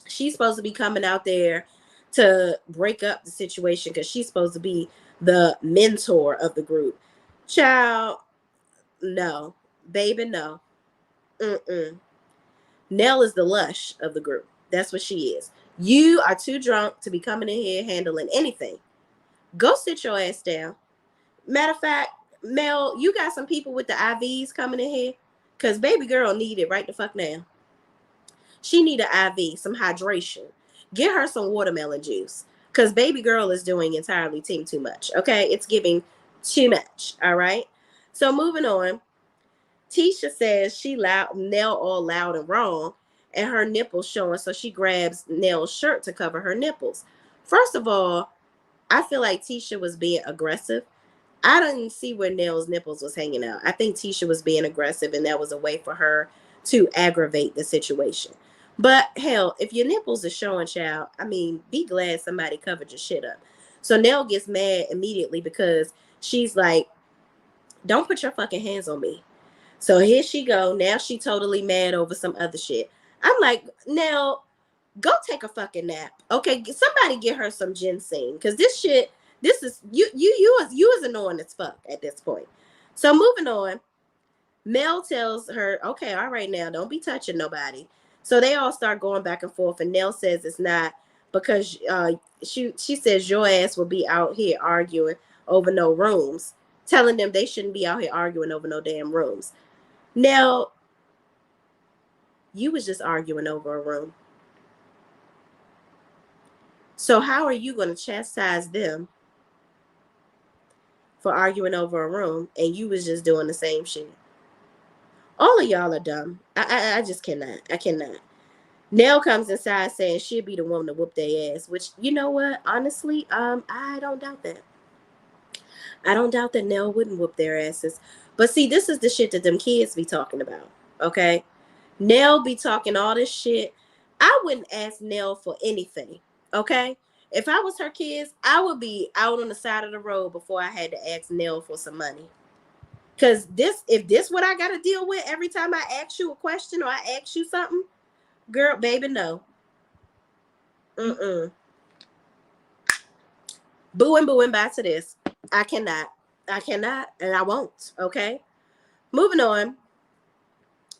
[SPEAKER 1] She's supposed to be coming out there to break up the situation because she's supposed to be the mentor of the group. Child, no. Baby, no. Nell is the lush of the group. That's what she is. You are too drunk to be coming in here handling anything. Go sit your ass down. Matter of fact, Mel, you got some people with the IVs coming in here? Because baby girl need it right the fuck now. She need an IV, some hydration. Get her some watermelon juice. Because baby girl is doing entirely too much. Okay? It's giving too much. All right? So moving on. Tisha says she loud Nell all loud and wrong, and her nipples showing, so she grabs Nell's shirt to cover her nipples. First of all, I feel like Tisha was being aggressive. I didn't see where Nell's nipples was hanging out. I think Tisha was being aggressive, and that was a way for her to aggravate the situation. But hell, if your nipples are showing, child, I mean, be glad somebody covered your shit up. So Nell gets mad immediately because she's like, don't put your fucking hands on me. So here she go. Now she totally mad over some other shit. I'm like, Nell, go take a fucking nap. Okay, somebody get her some ginseng. Because this is, you is annoying as fuck at this point. So moving on, Mel tells her, okay, all right now, don't be touching nobody. So they all start going back and forth, and Nell says it's not because she says your ass will be out here arguing over no rooms, telling them they shouldn't be out here arguing over no damn rooms. Now, you was just arguing over a room. So how are you going to chastise them for arguing over a room and you was just doing the same shit? All of y'all are dumb. I just cannot. I cannot. Nell comes inside saying she'll be the woman to whoop their ass, which, you know what? Honestly, I don't doubt that. I don't doubt that Nell wouldn't whoop their asses. But see, this is the shit that them kids be talking about, okay? Nell be talking all this shit. I wouldn't ask Nell for anything, okay? If I was her kids, I would be out on the side of the road before I had to ask Nell for some money. Because if this what I got to deal with every time I ask you a question or I ask you something, girl, baby, no. Boo and bye to this. I cannot, and I won't, okay? Moving on.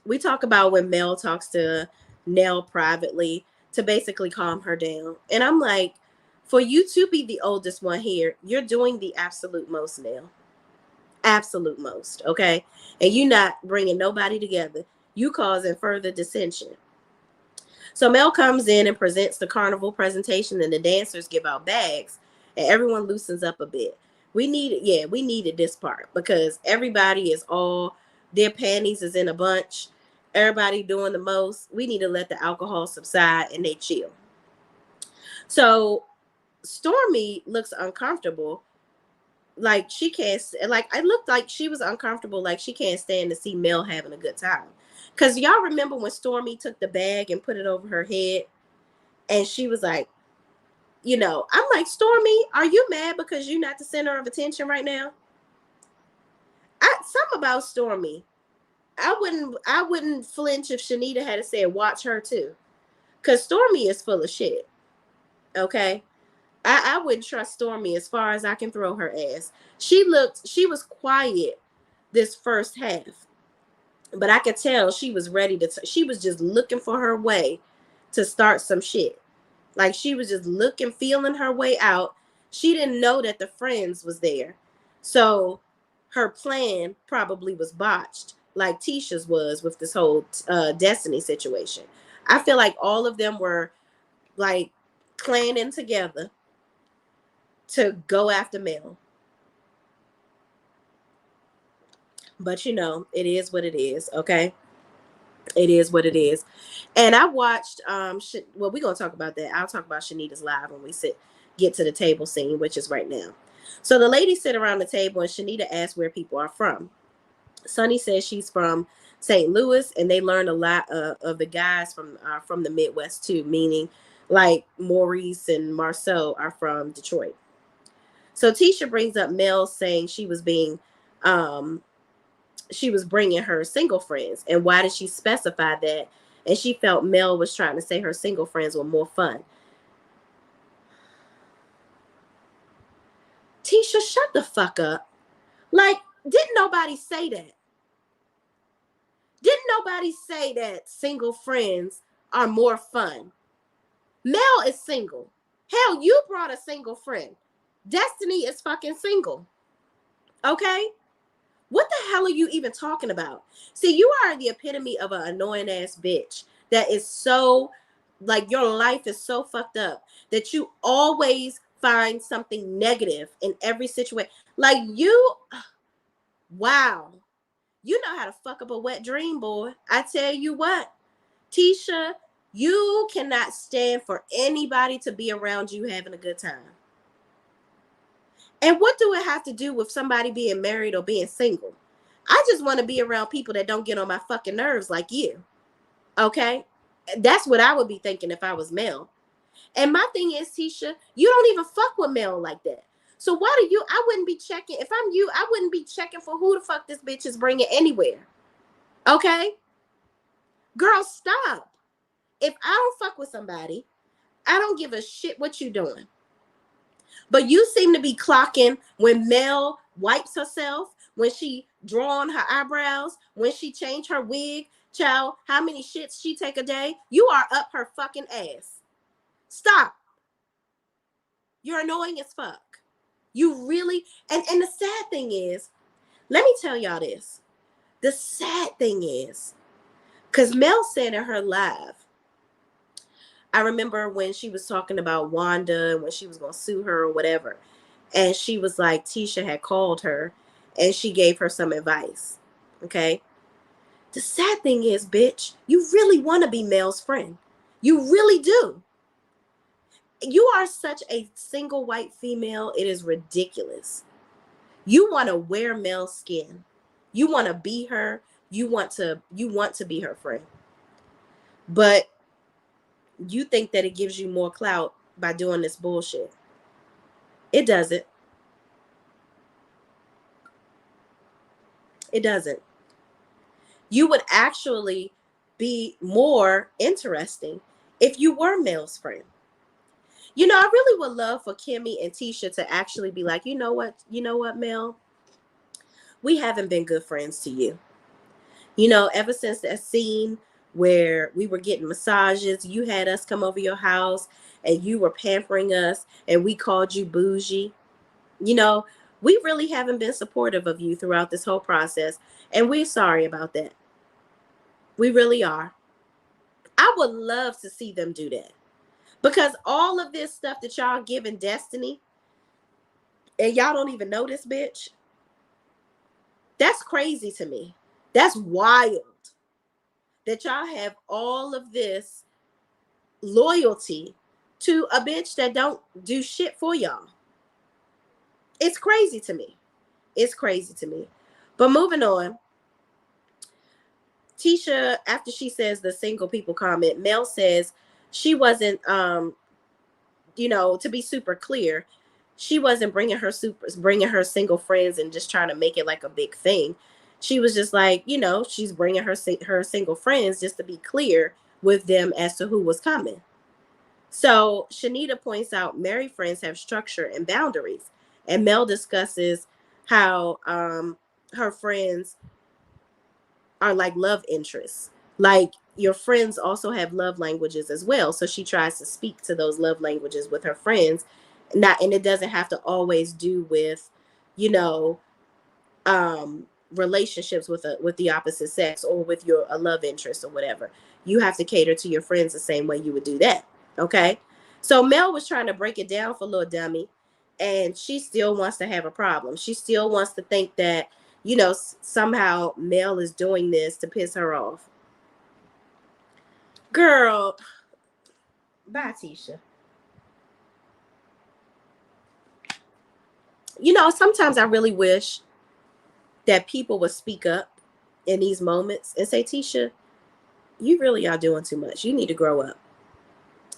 [SPEAKER 1] We talk about when Mel talks to Nell privately to basically calm her down. And I'm like, for you to be the oldest one here, you're doing the absolute most, Nell. Absolute most, okay? And you're not bringing nobody together. You causing further dissension. So Mel comes in and presents the carnival presentation, and the dancers give out bags, and everyone loosens up a bit. We needed this part because everybody is all, their panties is in a bunch. Everybody doing the most. We need to let the alcohol subside and they chill. So Stormy looks uncomfortable. Like she can't, like it looked like she was uncomfortable, like she can't stand to see Mel having a good time. Because y'all remember when Stormy took the bag and put it over her head and she was like, I'm like, Stormy, are you mad because you're not the center of attention right now? Something about Stormy. I wouldn't flinch if Shenita had said, watch her too. Because Stormy is full of shit. Okay? I wouldn't trust Stormy as far as I can throw her ass. She was quiet this first half. But I could tell she was ready she was just looking for her way to start some shit. Like she was just feeling her way out. She didn't know that the friends was there. So her plan probably was botched like Tisha's was with this whole Destiny situation. I feel like all of them were like planning together to go after Mel. But you know, it is what it is, okay? It is what it is. And I watched well, we're gonna talk about that. I'll talk about Shenita's live when we get to the table scene, which is right now. So the ladies sit around the table and Shenita asks where people are from. Sunny says she's from St. Louis, and they learned a lot of the guys from the Midwest too, meaning like Maurice and Marceau are from Detroit. So Tisha brings up Mel saying she was bringing her single friends, and why did she specify that? And she felt Mel was trying to say her single friends were more fun. Tisha, shut the fuck up. Like, didn't nobody say that? Didn't nobody say that single friends are more fun? Mel is single. Hell, you brought a single friend. Destiny is fucking single. Okay? What the hell are you even talking about? See, you are the epitome of an annoying ass bitch that is so, like, your life is so fucked up that you always find something negative in every situation. Like, you, wow. You know how to fuck up a wet dream, boy. I tell you what, Tisha, you cannot stand for anybody to be around you having a good time. And what do it have to do with somebody being married or being single? I just want to be around people that don't get on my fucking nerves like you. Okay? That's what I would be thinking if I was Mel. And my thing is, Tisha, you don't even fuck with Mel like that. So why do you, I wouldn't be checking, if I'm you, I wouldn't be checking for who the fuck this bitch is bringing anywhere. Okay? Girl, stop. If I don't fuck with somebody, I don't give a shit what you doing. But you seem to be clocking when Mel wipes herself, when she draw on her eyebrows, when she change her wig. Child, how many shits she take a day? You are up her fucking ass. Stop. You're annoying as fuck. You really, and the sad thing is, let me tell y'all this. The sad thing is, because Mel said in her live, I remember when she was talking about Wanda and when she was going to sue her or whatever. And she was like, Tisha had called her and she gave her some advice. Okay. The sad thing is, bitch, you really want to be Mel's friend. You really do. You are such a single white female. It is ridiculous. You want to wear Mel's skin. You want to be her. You want to be her friend. But you think that it gives you more clout by doing this bullshit. It doesn't. It doesn't. You would actually be more interesting if you were Mel's friend. You know, I really would love for Kimmy and Tisha to actually be like, you know what, Mel? We haven't been good friends to you. You know, ever since that scene where we were getting massages, you had us come over your house and you were pampering us and we called you bougie. You know, we really haven't been supportive of you throughout this whole process. And we're sorry about that. We really are. I would love to see them do that. Because all of this stuff that y'all giving Destiny, and y'all don't even know this bitch, that's crazy to me. That's wild. That y'all have all of this loyalty to a bitch that don't do shit for y'all. It's crazy to me. It's crazy to me. But moving on. Tisha, after she says the single people comment, Mel says she wasn't, to be super clear, she wasn't bringing her single friends and just trying to make it like a big thing. She was just like, she's bringing her single friends just to be clear with them as to who was coming. So Shenita points out married friends have structure and boundaries. And Mel discusses how her friends are like love interests. Like your friends also have love languages as well. So she tries to speak to those love languages with her friends. And it doesn't have to always do with, relationships with the opposite sex or with your a love interest or whatever. You have to cater to your friends the same way you would do that. Okay. So Mel was trying to break it down for little dummy, and she still wants to have a problem. She still wants to think that, you know, somehow Mel is doing this to piss her off. Girl, bye, Tisha. You know, sometimes I really wish that people would speak up in these moments and say, Tisha, you really are doing too much. You need to grow up.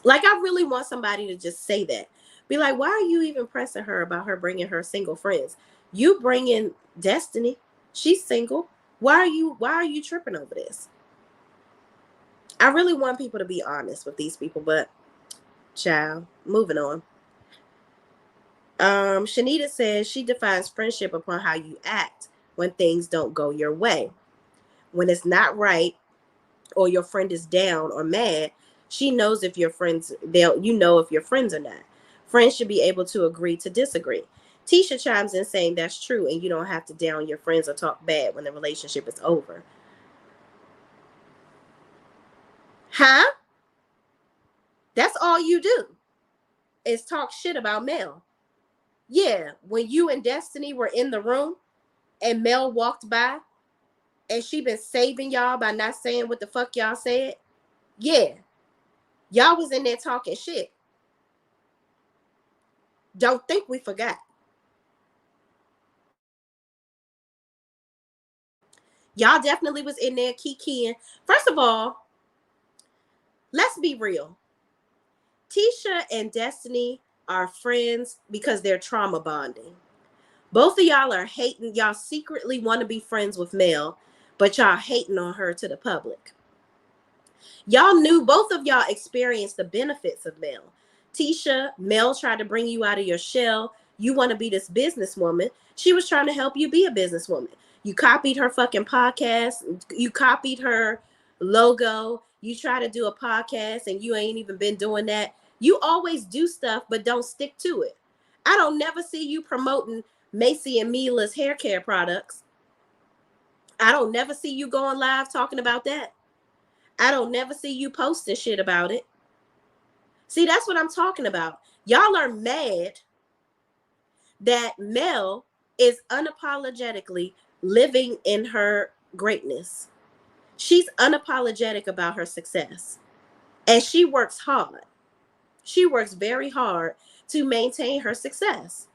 [SPEAKER 1] Like, I really want somebody to just say that. Be like, why are you even pressing her about her bringing her single friends? You bring in Destiny. She's single. Why are you tripping over this? I really want people to be honest with these people, but child, moving on. Shenita says she defines friendship upon how you act when things don't go your way. When it's not right, or your friend is down or mad, she knows if your friends, you know if your friends or not. Friends should be able to agree to disagree. Tisha chimes in saying that's true, and you don't have to down your friends or talk bad when the relationship is over. Huh? That's all you do is talk shit about Mel. Yeah, when you and Destiny were in the room and Mel walked by and she been saving y'all by not saying what the fuck y'all said. Yeah, y'all was in there talking shit. Don't think we forgot. Y'all definitely was in there kikiing. First of all, let's be real. Tisha and Destiny are friends because they're trauma bonding. Both of y'all are hating. Y'all secretly want to be friends with Mel, but y'all hating on her to the public. Y'all knew, both of y'all experienced the benefits of Mel. Tisha, Mel tried to bring you out of your shell. You want to be this businesswoman. She was trying to help you be a businesswoman. You copied her fucking podcast. You copied her logo. You try to do a podcast and you ain't even been doing that. You always do stuff, but don't stick to it. I don't never see you promoting Macy and Mila's hair care products. I don't never see you going live talking about that. I don't never see you posting shit about it. See, that's what I'm talking about. Y'all are mad that Mel is unapologetically living in her greatness. She's unapologetic about her success. And she works hard. She works very hard to maintain her success.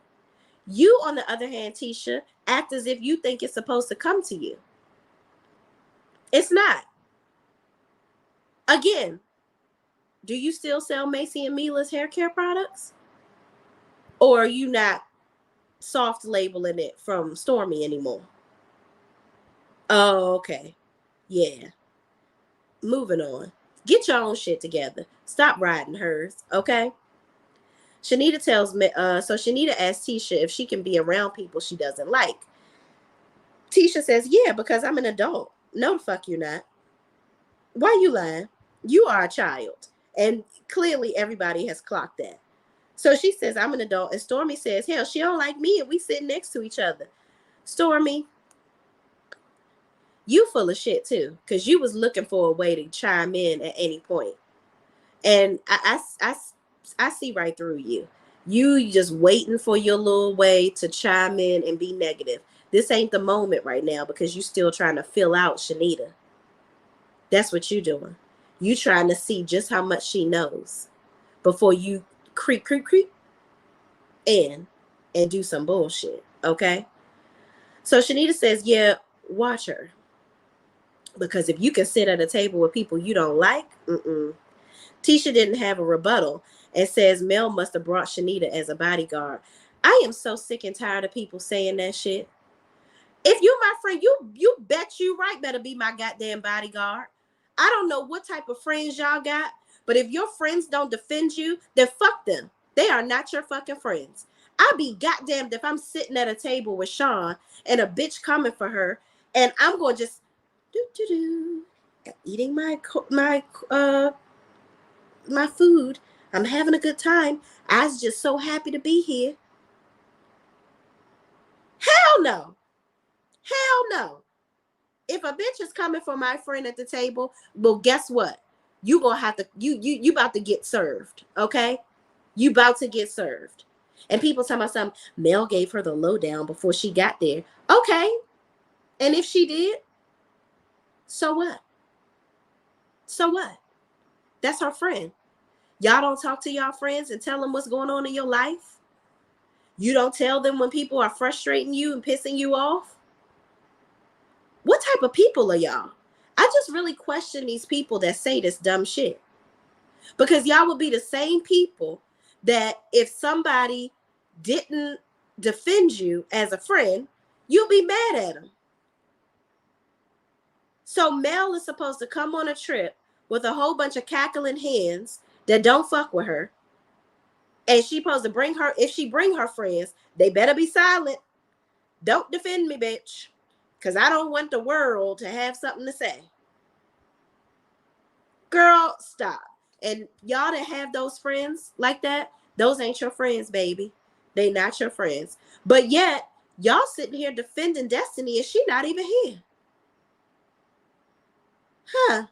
[SPEAKER 1] You, on the other hand, Tisha, act as if you think it's supposed to come to you. It's not. Again, do you still sell Macy and Mila's hair care products? Or are you not soft labeling it from Stormy anymore? Oh, okay. Yeah. Moving on. Get your own shit together. Stop riding hers, okay? Shenita tells me, so Shenita asks Tisha if she can be around people she doesn't like. Tisha says, yeah, because I'm an adult. No, the fuck you're not. Why you lying? You are a child. And clearly everybody has clocked that. So she says, I'm an adult. And Stormy says, hell, she don't like me and we sit next to each other. Stormy, you full of shit too, because you was looking for a way to chime in at any point. And I see right through you. You just waiting for your little way to chime in and be negative. This ain't the moment right now because you still trying to fill out Shenita. That's what you doing. You trying to see just how much she knows before you creep in and do some bullshit. Okay? So Shenita says, yeah, watch her. Because if you can sit at a table with people you don't like, Tisha didn't have a rebuttal and says Mel must have brought Shenita as a bodyguard. I am so sick and tired of people saying that shit. If you my friend, you bet you right better be my goddamn bodyguard. I don't know what type of friends y'all got, but if your friends don't defend you, then fuck them. They are not your fucking friends. I'll be goddamned if I'm sitting at a table with Sean and a bitch coming for her, and I'm going to just eating my food. I'm having a good time. I was just so happy to be here. Hell no. Hell no. If a bitch is coming for my friend at the table, well, guess what? You gonna have to, you about to get served, okay? You about to get served. And people tell me something, Mel gave her the lowdown before she got there. Okay. And if she did, so what? So what? That's her friend. Y'all don't talk to y'all friends and tell them what's going on in your life? You don't tell them when people are frustrating you and pissing you off? What type of people are y'all? I just really question these people that say this dumb shit. Because y'all would be the same people that if somebody didn't defend you as a friend, you'll be mad at them. So Mel is supposed to come on a trip with a whole bunch of cackling hens that don't fuck with her. And she supposed to bring her, if she bring her friends, they better be silent. Don't defend me, bitch. Because I don't want the world to have something to say. Girl, stop. And y'all that have those friends like that, those ain't your friends, baby. They not your friends. But yet, y'all sitting here defending Destiny and she not even here. Huh.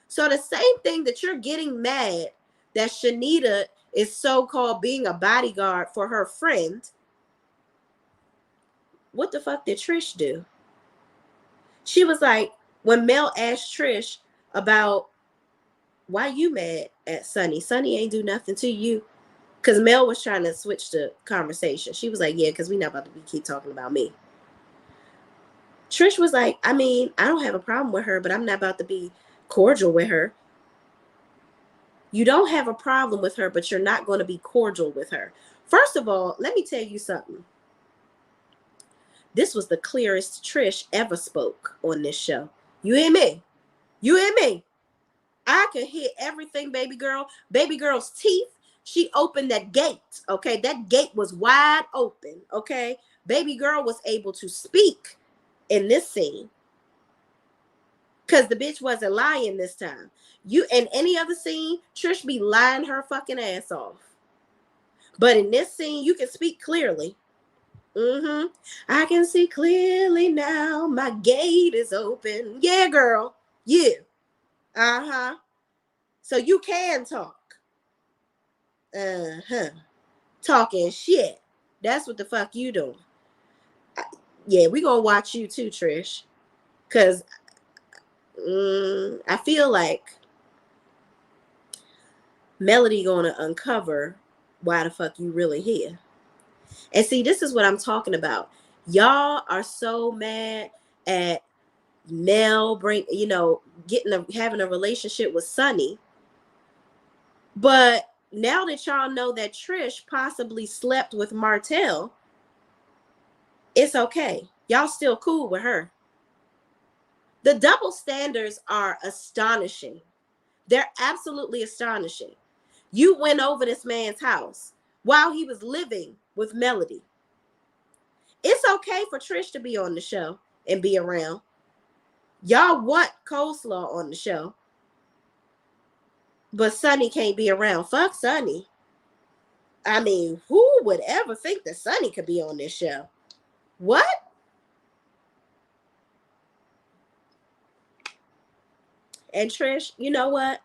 [SPEAKER 1] So the same thing that you're getting mad that Shenita is so-called being a bodyguard for her friend, what the fuck did Trish do? She was like, when Mel asked Trish about why you mad at Sonny? Sonny ain't do nothing to you. Because Mel was trying to switch the conversation. She was like, yeah, because we not about to keep talking about me. Trish was like, I mean, I don't have a problem with her, but I'm not about to be cordial with her. You don't have a problem with her, but you're not going to be cordial with her. First of all, let me tell you something. This was the clearest Trish ever spoke on this show. You hear me? You hear me? I could hear everything, baby girl. Baby girl's teeth. She opened that gate, okay? That gate was wide open, okay? Baby girl was able to speak in this scene because the bitch wasn't lying this time. You in any other scene, Trish be lying her fucking ass off. But in this scene, you can speak clearly. I can see clearly now. My gate is open. Yeah, girl. Yeah. So you can talk. Talking shit. That's what the fuck you doing. Yeah, we gonna watch you too, Trish. Cause I feel like Melody gonna uncover why the fuck you really here. And see, this is what I'm talking about. Y'all are so mad at Mel having a relationship with Sonny. But now that y'all know that Trish possibly slept with Martell, it's okay. Y'all still cool with her. The double standards are astonishing. They're absolutely astonishing. You went over this man's house while he was living with Melody. It's okay for Trish to be on the show and be around. Y'all want Coleslaw on the show. But Sonny can't be around. Fuck Sonny. I mean, who would ever think that Sonny could be on this show? What? And Trish, you know what?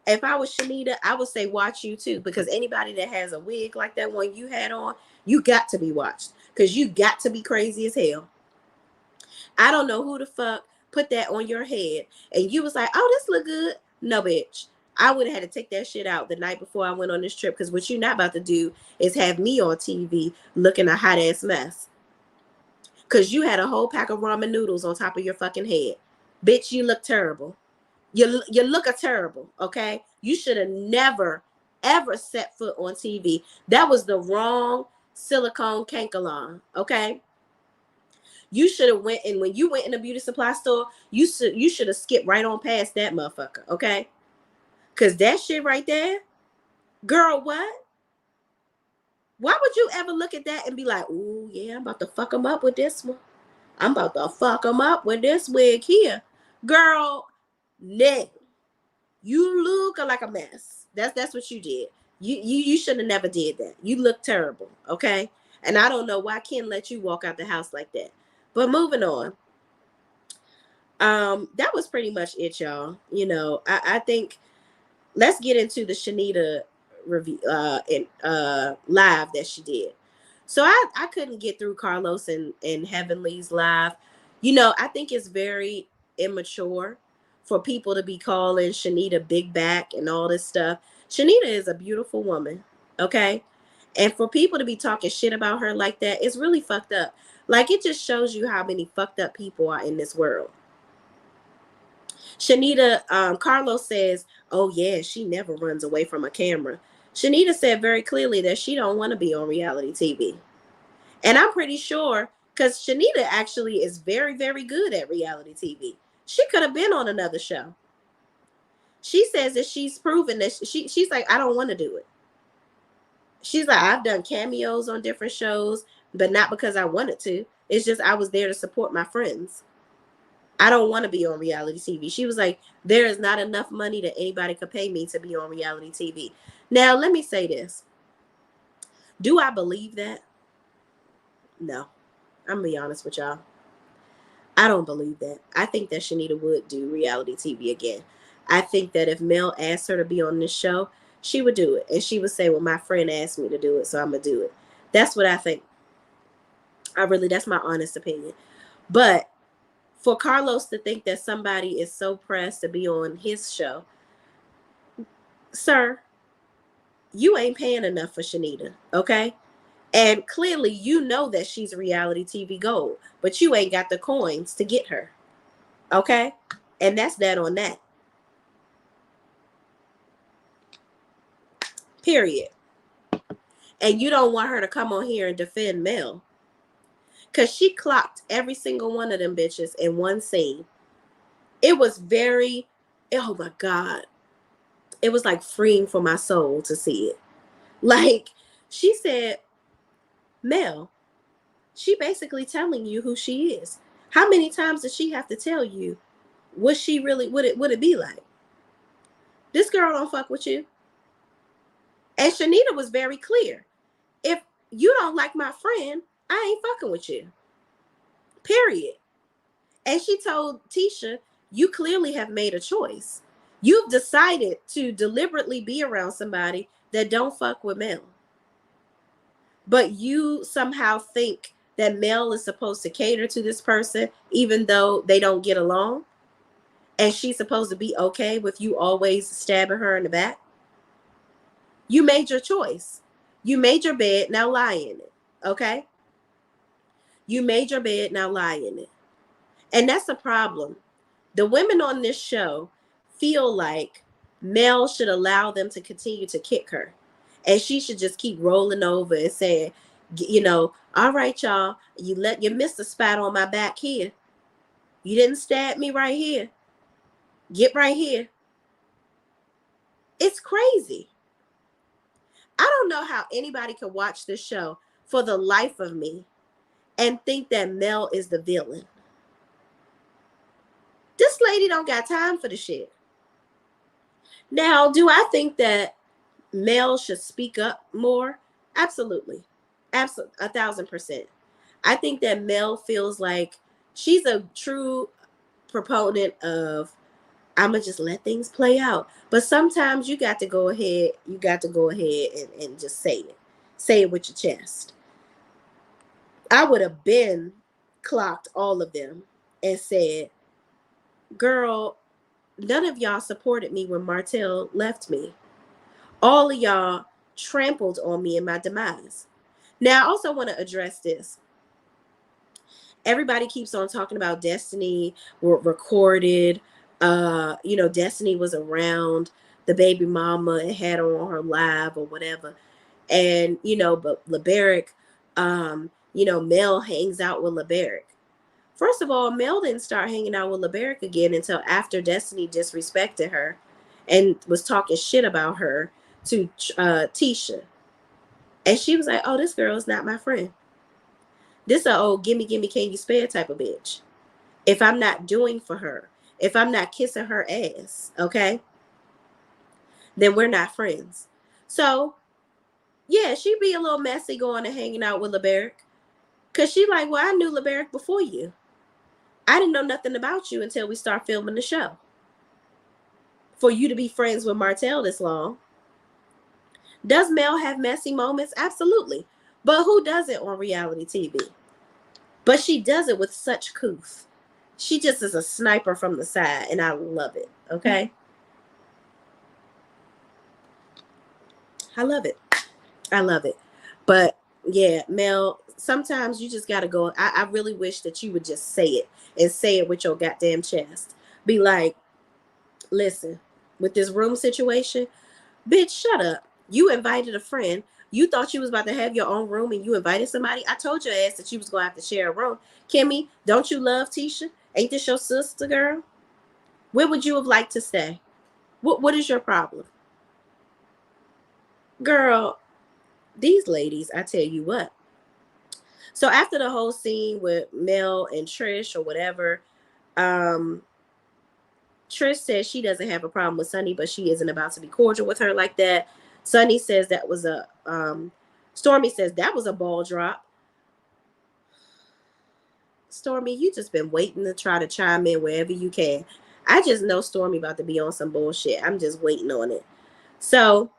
[SPEAKER 1] If I was Shenita, I would say watch you too. Because anybody that has a wig like that one you had on, you got to be watched. Because you got to be crazy as hell. I don't know who the fuck put that on your head. And you was like, oh, this look good. No, bitch. I would have had to take that shit out the night before I went on this trip. Because what you're not about to do is have me on TV looking a hot ass mess. Because you had a whole pack of ramen noodles on top of your fucking head. Bitch, you look terrible. You look terrible, okay? You should have never, ever set foot on TV. That was the wrong silicone cankalon, okay? You should have went, and when you went in a beauty supply store, you should have skipped right on past that motherfucker, okay? Because that shit right there, girl, what? Why would you ever look at that and be like, ooh, yeah, I'm about to fuck him up with this one. I'm about to fuck him up with this wig here. Girl, no. You look like a mess. That's what you did. You should have never did that. You look terrible, okay? And I don't know why Ken let you walk out the house like that. But moving on. That was pretty much it, y'all. You know, I think let's get into the Shenita review live that she did. So I couldn't get through Carlos and Heavenly's live. You know, I think it's very immature for people to be calling Shenita big back and all this stuff. Shenita is a beautiful woman, okay? And for people to be talking shit about her like that, it's really fucked up. Like, it just shows you how many fucked up people are in this world. Shenita, Carlos says, oh yeah, she never runs away from a camera. Shenita said very clearly that she don't want to be on reality TV. And I'm pretty sure, because Shenita actually is very, very good at reality TV. She could have been on another show. She says that she's proven that she's like, I don't want to do it. She's like, I've done cameos on different shows, but not because I wanted to. It's just I was there to support my friends. I don't want to be on reality TV. She was like, there is not enough money that anybody could pay me to be on reality TV. Now, let me say this. Do I believe that? No. I'm going to be honest with y'all. I don't believe that. I think that Shenita would do reality TV again. I think that if Mel asked her to be on this show, she would do it. And she would say, well, my friend asked me to do it, so I'm going to do it. That's what I think. That's my honest opinion. But for Carlos to think that somebody is so pressed to be on his show, sir, you ain't paying enough for Shenita, okay? And clearly you know that she's reality TV gold, but you ain't got the coins to get her, okay? And that's that on that. Period. And you don't want her to come on here and defend Mel. Because she clocked every single one of them bitches in one scene. It was very, oh my God. It was like freeing for my soul to see it. Like, she said, Mel, she basically telling you who she is. How many times does she have to tell you what she really, would it be like? This girl don't fuck with you. And Shenita was very clear. If you don't like my friend, I ain't fucking with you. Period. And she told Tisha, you clearly have made a choice. You've decided to deliberately be around somebody that don't fuck with Mel. But you somehow think that Mel is supposed to cater to this person, even though they don't get along. And she's supposed to be okay with you always stabbing her in the back. You made your choice. You made your bed, now lie in it. Okay? You made your bed, now lie in it. And that's the problem. The women on this show feel like Mel should allow them to continue to kick her. And she should just keep rolling over and saying, you know, all right, y'all, you missed a spot on my back here. You didn't stab me right here. Get right here. It's crazy. I don't know how anybody can watch this show for the life of me and think that Mel is the villain. This lady don't got time for the shit. Now, do I think that Mel should speak up more? Absolutely. 1,000%. I think that Mel feels like she's a true proponent of, I'm going to just let things play out. But sometimes you got to go ahead. You got to go ahead and just say it. Say it with your chest. I would have been clocked all of them and said, girl, none of y'all supported me when Martell left me. All of y'all trampled on me in my demise. Now, I also want to address this. Everybody keeps on talking about Destiny were recorded. Destiny was around the baby mama and had on her live or whatever. And, but LeBaric, Mel hangs out with LeBaric. First of all, Mel didn't start hanging out with LeBaric again until after Destiny disrespected her and was talking shit about her to Tisha. And she was like, oh, this girl is not my friend. This a old gimme, can you spare type of bitch. If I'm not doing for her, if I'm not kissing her ass, okay, then we're not friends. So, yeah, she'd be a little messy going and hanging out with LeBaric. Cause she like, well, I knew LeBerick before you. I didn't know nothing about you until we start filming the show. For you to be friends with Martell this long. Does Mel have messy moments? Absolutely. But who does it on reality TV? But she does it with such couth. She just is a sniper from the side, and I love it. Okay? I love it. I love it. But yeah, Mel, sometimes you just gotta go. I really wish that you would just say it and say it with your goddamn chest. Be like, listen, with this room situation, bitch, shut up. You invited a friend. You thought you was about to have your own room and you invited somebody. I told your ass that you was going to have to share a room. Kimmy, don't you love Tisha? Ain't this your sister, girl? Where would you have liked to stay? What is your problem? Girl, these ladies, I tell you what. So after the whole scene with Mel and Trish or whatever, Trish says she doesn't have a problem with Sunny, but she isn't about to be cordial with her like that. Sunny says that was a Stormy says that was a ball drop. Stormy, you just been waiting to try to chime in wherever you can. I just know Stormy about to be on some bullshit. I'm just waiting on it. So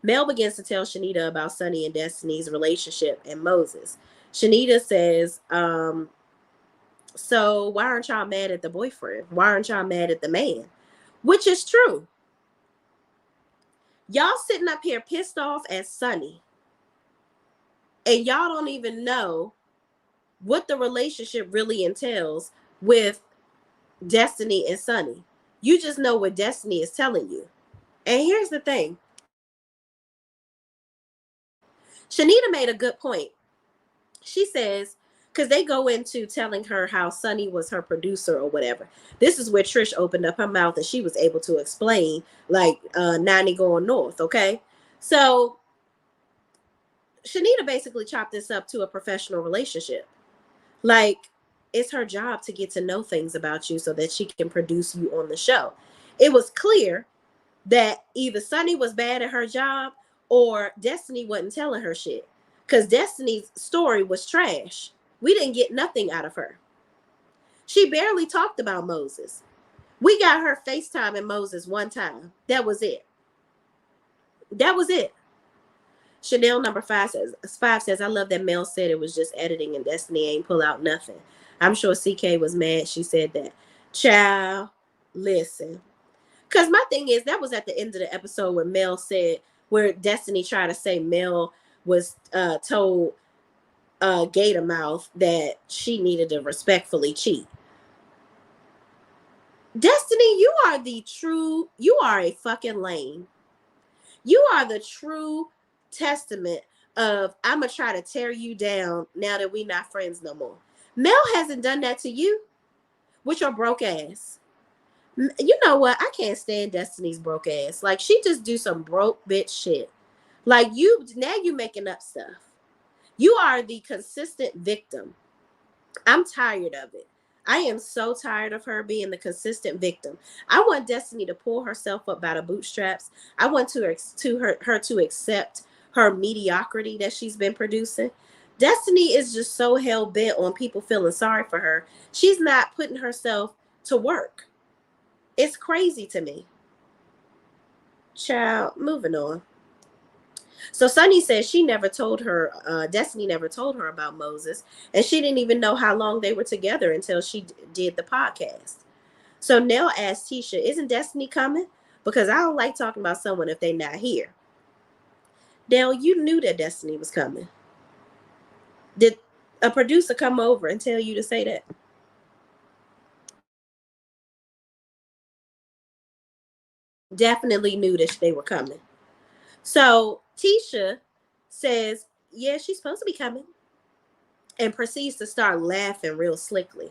[SPEAKER 1] Mel begins to tell Shenita about Sunny and Destiny's relationship and Moses. Shenita says, so why aren't y'all mad at the boyfriend? Why aren't y'all mad at the man? Which is true. Y'all sitting up here pissed off at Sunny. And y'all don't even know what the relationship really entails with Destiny and Sunny. You just know what Destiny is telling you. And here's the thing. Shenita made a good point. She says, because they go into telling her how Sunny was her producer or whatever. This is where Trish opened up her mouth and she was able to explain, like 90 going north, okay? So Shenita basically chopped this up to a professional relationship. Like, it's her job to get to know things about you so that she can produce you on the show. It was clear that either Sunny was bad at her job or Destiny wasn't telling her shit. Because Destiny's story was trash. We didn't get nothing out of her. She barely talked about Moses. We got her FaceTiming Moses one time. That was it. That was it. Chanel number 5 says, I love that Mel said it was just editing and Destiny ain't pull out nothing. I'm sure CK was mad she said that. Child, listen. Because my thing is, that was at the end of the episode where Mel said, where Destiny tried to say Mel was told Gatormouth that she needed to respectfully cheat. Destiny, you are a fucking lame. You are the true testament of I'm gonna try to tear you down now that we not friends no more. Mel hasn't done that to you with your broke ass. You know what? I can't stand Destiny's broke ass. Like, she just do some broke bitch shit. Like, you making up stuff. You are the consistent victim. I'm tired of it. I am so tired of her being the consistent victim. I want Destiny to pull herself up by the bootstraps. I want her to accept her mediocrity that she's been producing. Destiny is just so hell-bent on people feeling sorry for her. She's not putting herself to work. It's crazy to me. Child, moving on. So Sunny says she never told her, Destiny never told her about Moses, and she didn't even know how long they were together until she did the podcast. So Nell asked Tisha, isn't Destiny coming? Because I don't like talking about someone if they're not here. Nell, you knew that Destiny was coming. Did a producer come over and tell you to say that? Definitely knew that they were coming. So Tisha says, yeah, she's supposed to be coming, and proceeds to start laughing real slickly.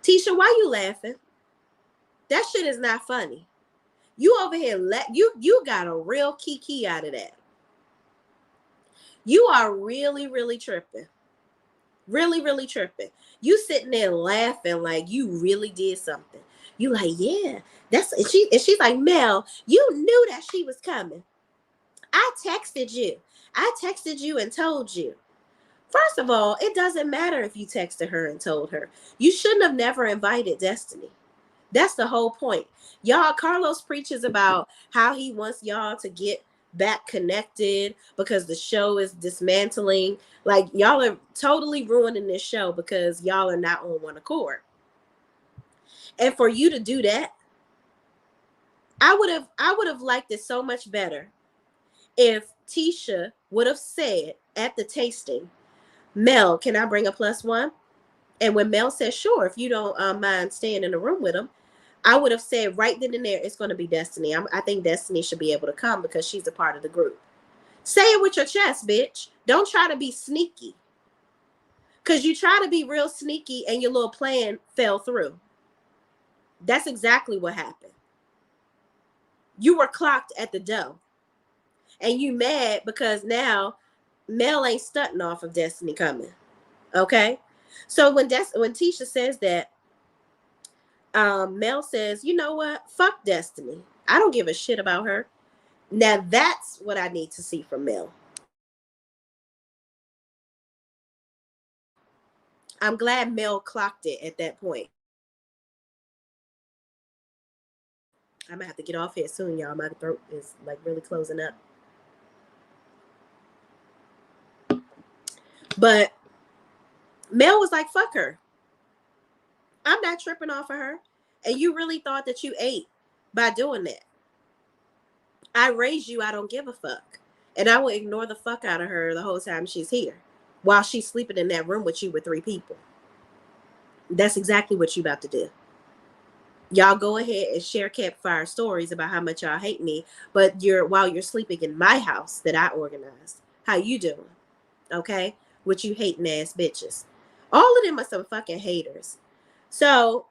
[SPEAKER 1] Tisha, why you laughing? That shit is not funny. You over here, you got a real kiki out of that. You are really, really tripping. Really, really tripping. You sitting there laughing like you really did something. You like, yeah, and she's like, Mel, you knew that she was coming. I texted you. I texted you and told you. First of all, it doesn't matter if you texted her and told her. You shouldn't have never invited Destiny. That's the whole point. Y'all, Carlos preaches about how he wants y'all to get back connected because the show is dismantling. Like, y'all are totally ruining this show because y'all are not on one accord. And for you to do that, I would have liked it so much better if Tisha would have said at the tasting, Mel, can I bring a +1? And when Mel said, sure, if you don't mind staying in the room with him, I would have said right then and there, it's going to be Destiny. I think Destiny should be able to come because she's a part of the group. Say it with your chest, bitch. Don't try to be sneaky. Because you try to be real sneaky and your little plan fell through. That's exactly what happened. You were clocked at the door. And you mad because now Mel ain't stunting off of Destiny coming. Okay? So when Tisha says that, Mel says, you know what? Fuck Destiny. I don't give a shit about her. Now that's what I need to see from Mel. I'm glad Mel clocked it at that point. I'm gonna have to get off here soon, y'all. My throat is like really closing up. But Mel was like, fuck her. I'm not tripping off of her. And you really thought that you ate by doing that. I raised you, I don't give a fuck. And I will ignore the fuck out of her the whole time she's here while she's sleeping in that room with you with 3 people. That's exactly what you about to do. Y'all go ahead and share campfire stories about how much y'all hate me, but while you're sleeping in my house that I organized. How you doing? Okay? With you hating ass bitches. All of them are some fucking haters. So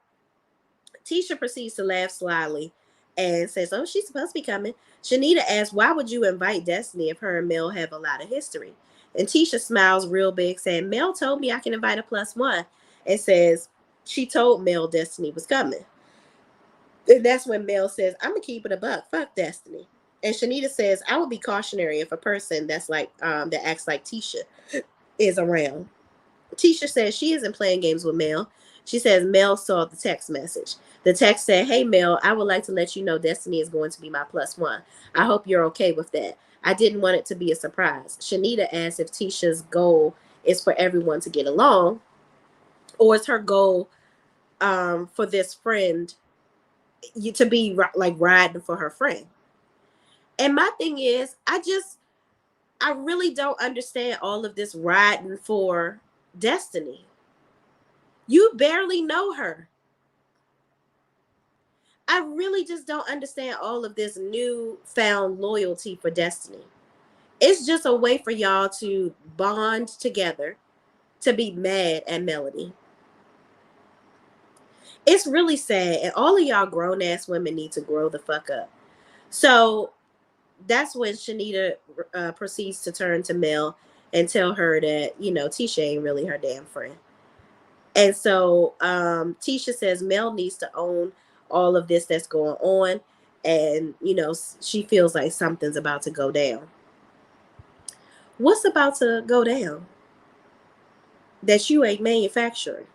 [SPEAKER 1] Tisha proceeds to laugh slyly and says, oh, she's supposed to be coming. Shenita asks, why would you invite Destiny if her and Mel have a lot of history? And Tisha smiles real big, saying, Mel told me I can invite a +1. And says, she told Mel Destiny was coming. And that's when Mel says, I'm going to keep it a buck. Fuck Destiny. And Shenita says, I would be cautionary if a person that's like, that acts like Tisha is around. Tisha says she isn't playing games with Mel. She says Mel saw the text message. The text said, hey, Mel, I would like to let you know Destiny is going to be my +1. I hope you're okay with that. I didn't want it to be a surprise. Shenita asks if Tisha's goal is for everyone to get along, or is her goal for this friend to be like riding for her friend. And my thing is, I really don't understand all of this riding for Destiny. You barely know her. I really just don't understand all of this newfound loyalty for Destiny. It's just a way for y'all to bond together to be mad at Melody. It's really sad, and all of y'all grown-ass women need to grow the fuck up. So that's when Shenita proceeds to turn to Mel and tell her that, you know, Tisha ain't really her damn friend. And so Tisha says Mel needs to own all of this that's going on. And, you know, she feels like something's about to go down. What's about to go down that you ain't manufacturing?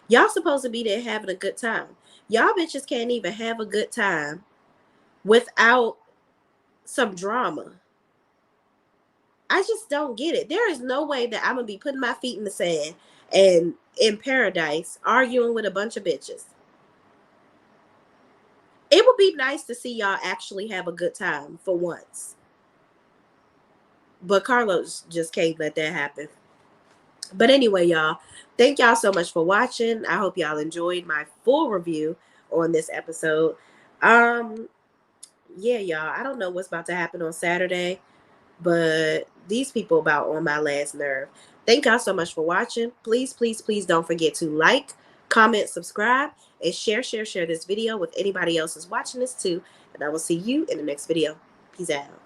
[SPEAKER 1] Y'all supposed to be there having a good time. Y'all bitches can't even have a good time without some drama. I just don't get it. There is no way that I'm going to be putting my feet in the sand and in paradise arguing with a bunch of bitches. It would be nice to see y'all actually have a good time for once. But Carlos just can't let that happen. But anyway, y'all, thank y'all so much for watching. I hope y'all enjoyed my full review on this episode. Yeah, y'all, I don't know what's about to happen on Saturday, but these people about on my last nerve. Thank y'all so much for watching. Please, please, please don't forget to like, comment, subscribe, and share this video with anybody else who's watching this too. And I will see you in the next video. Peace out.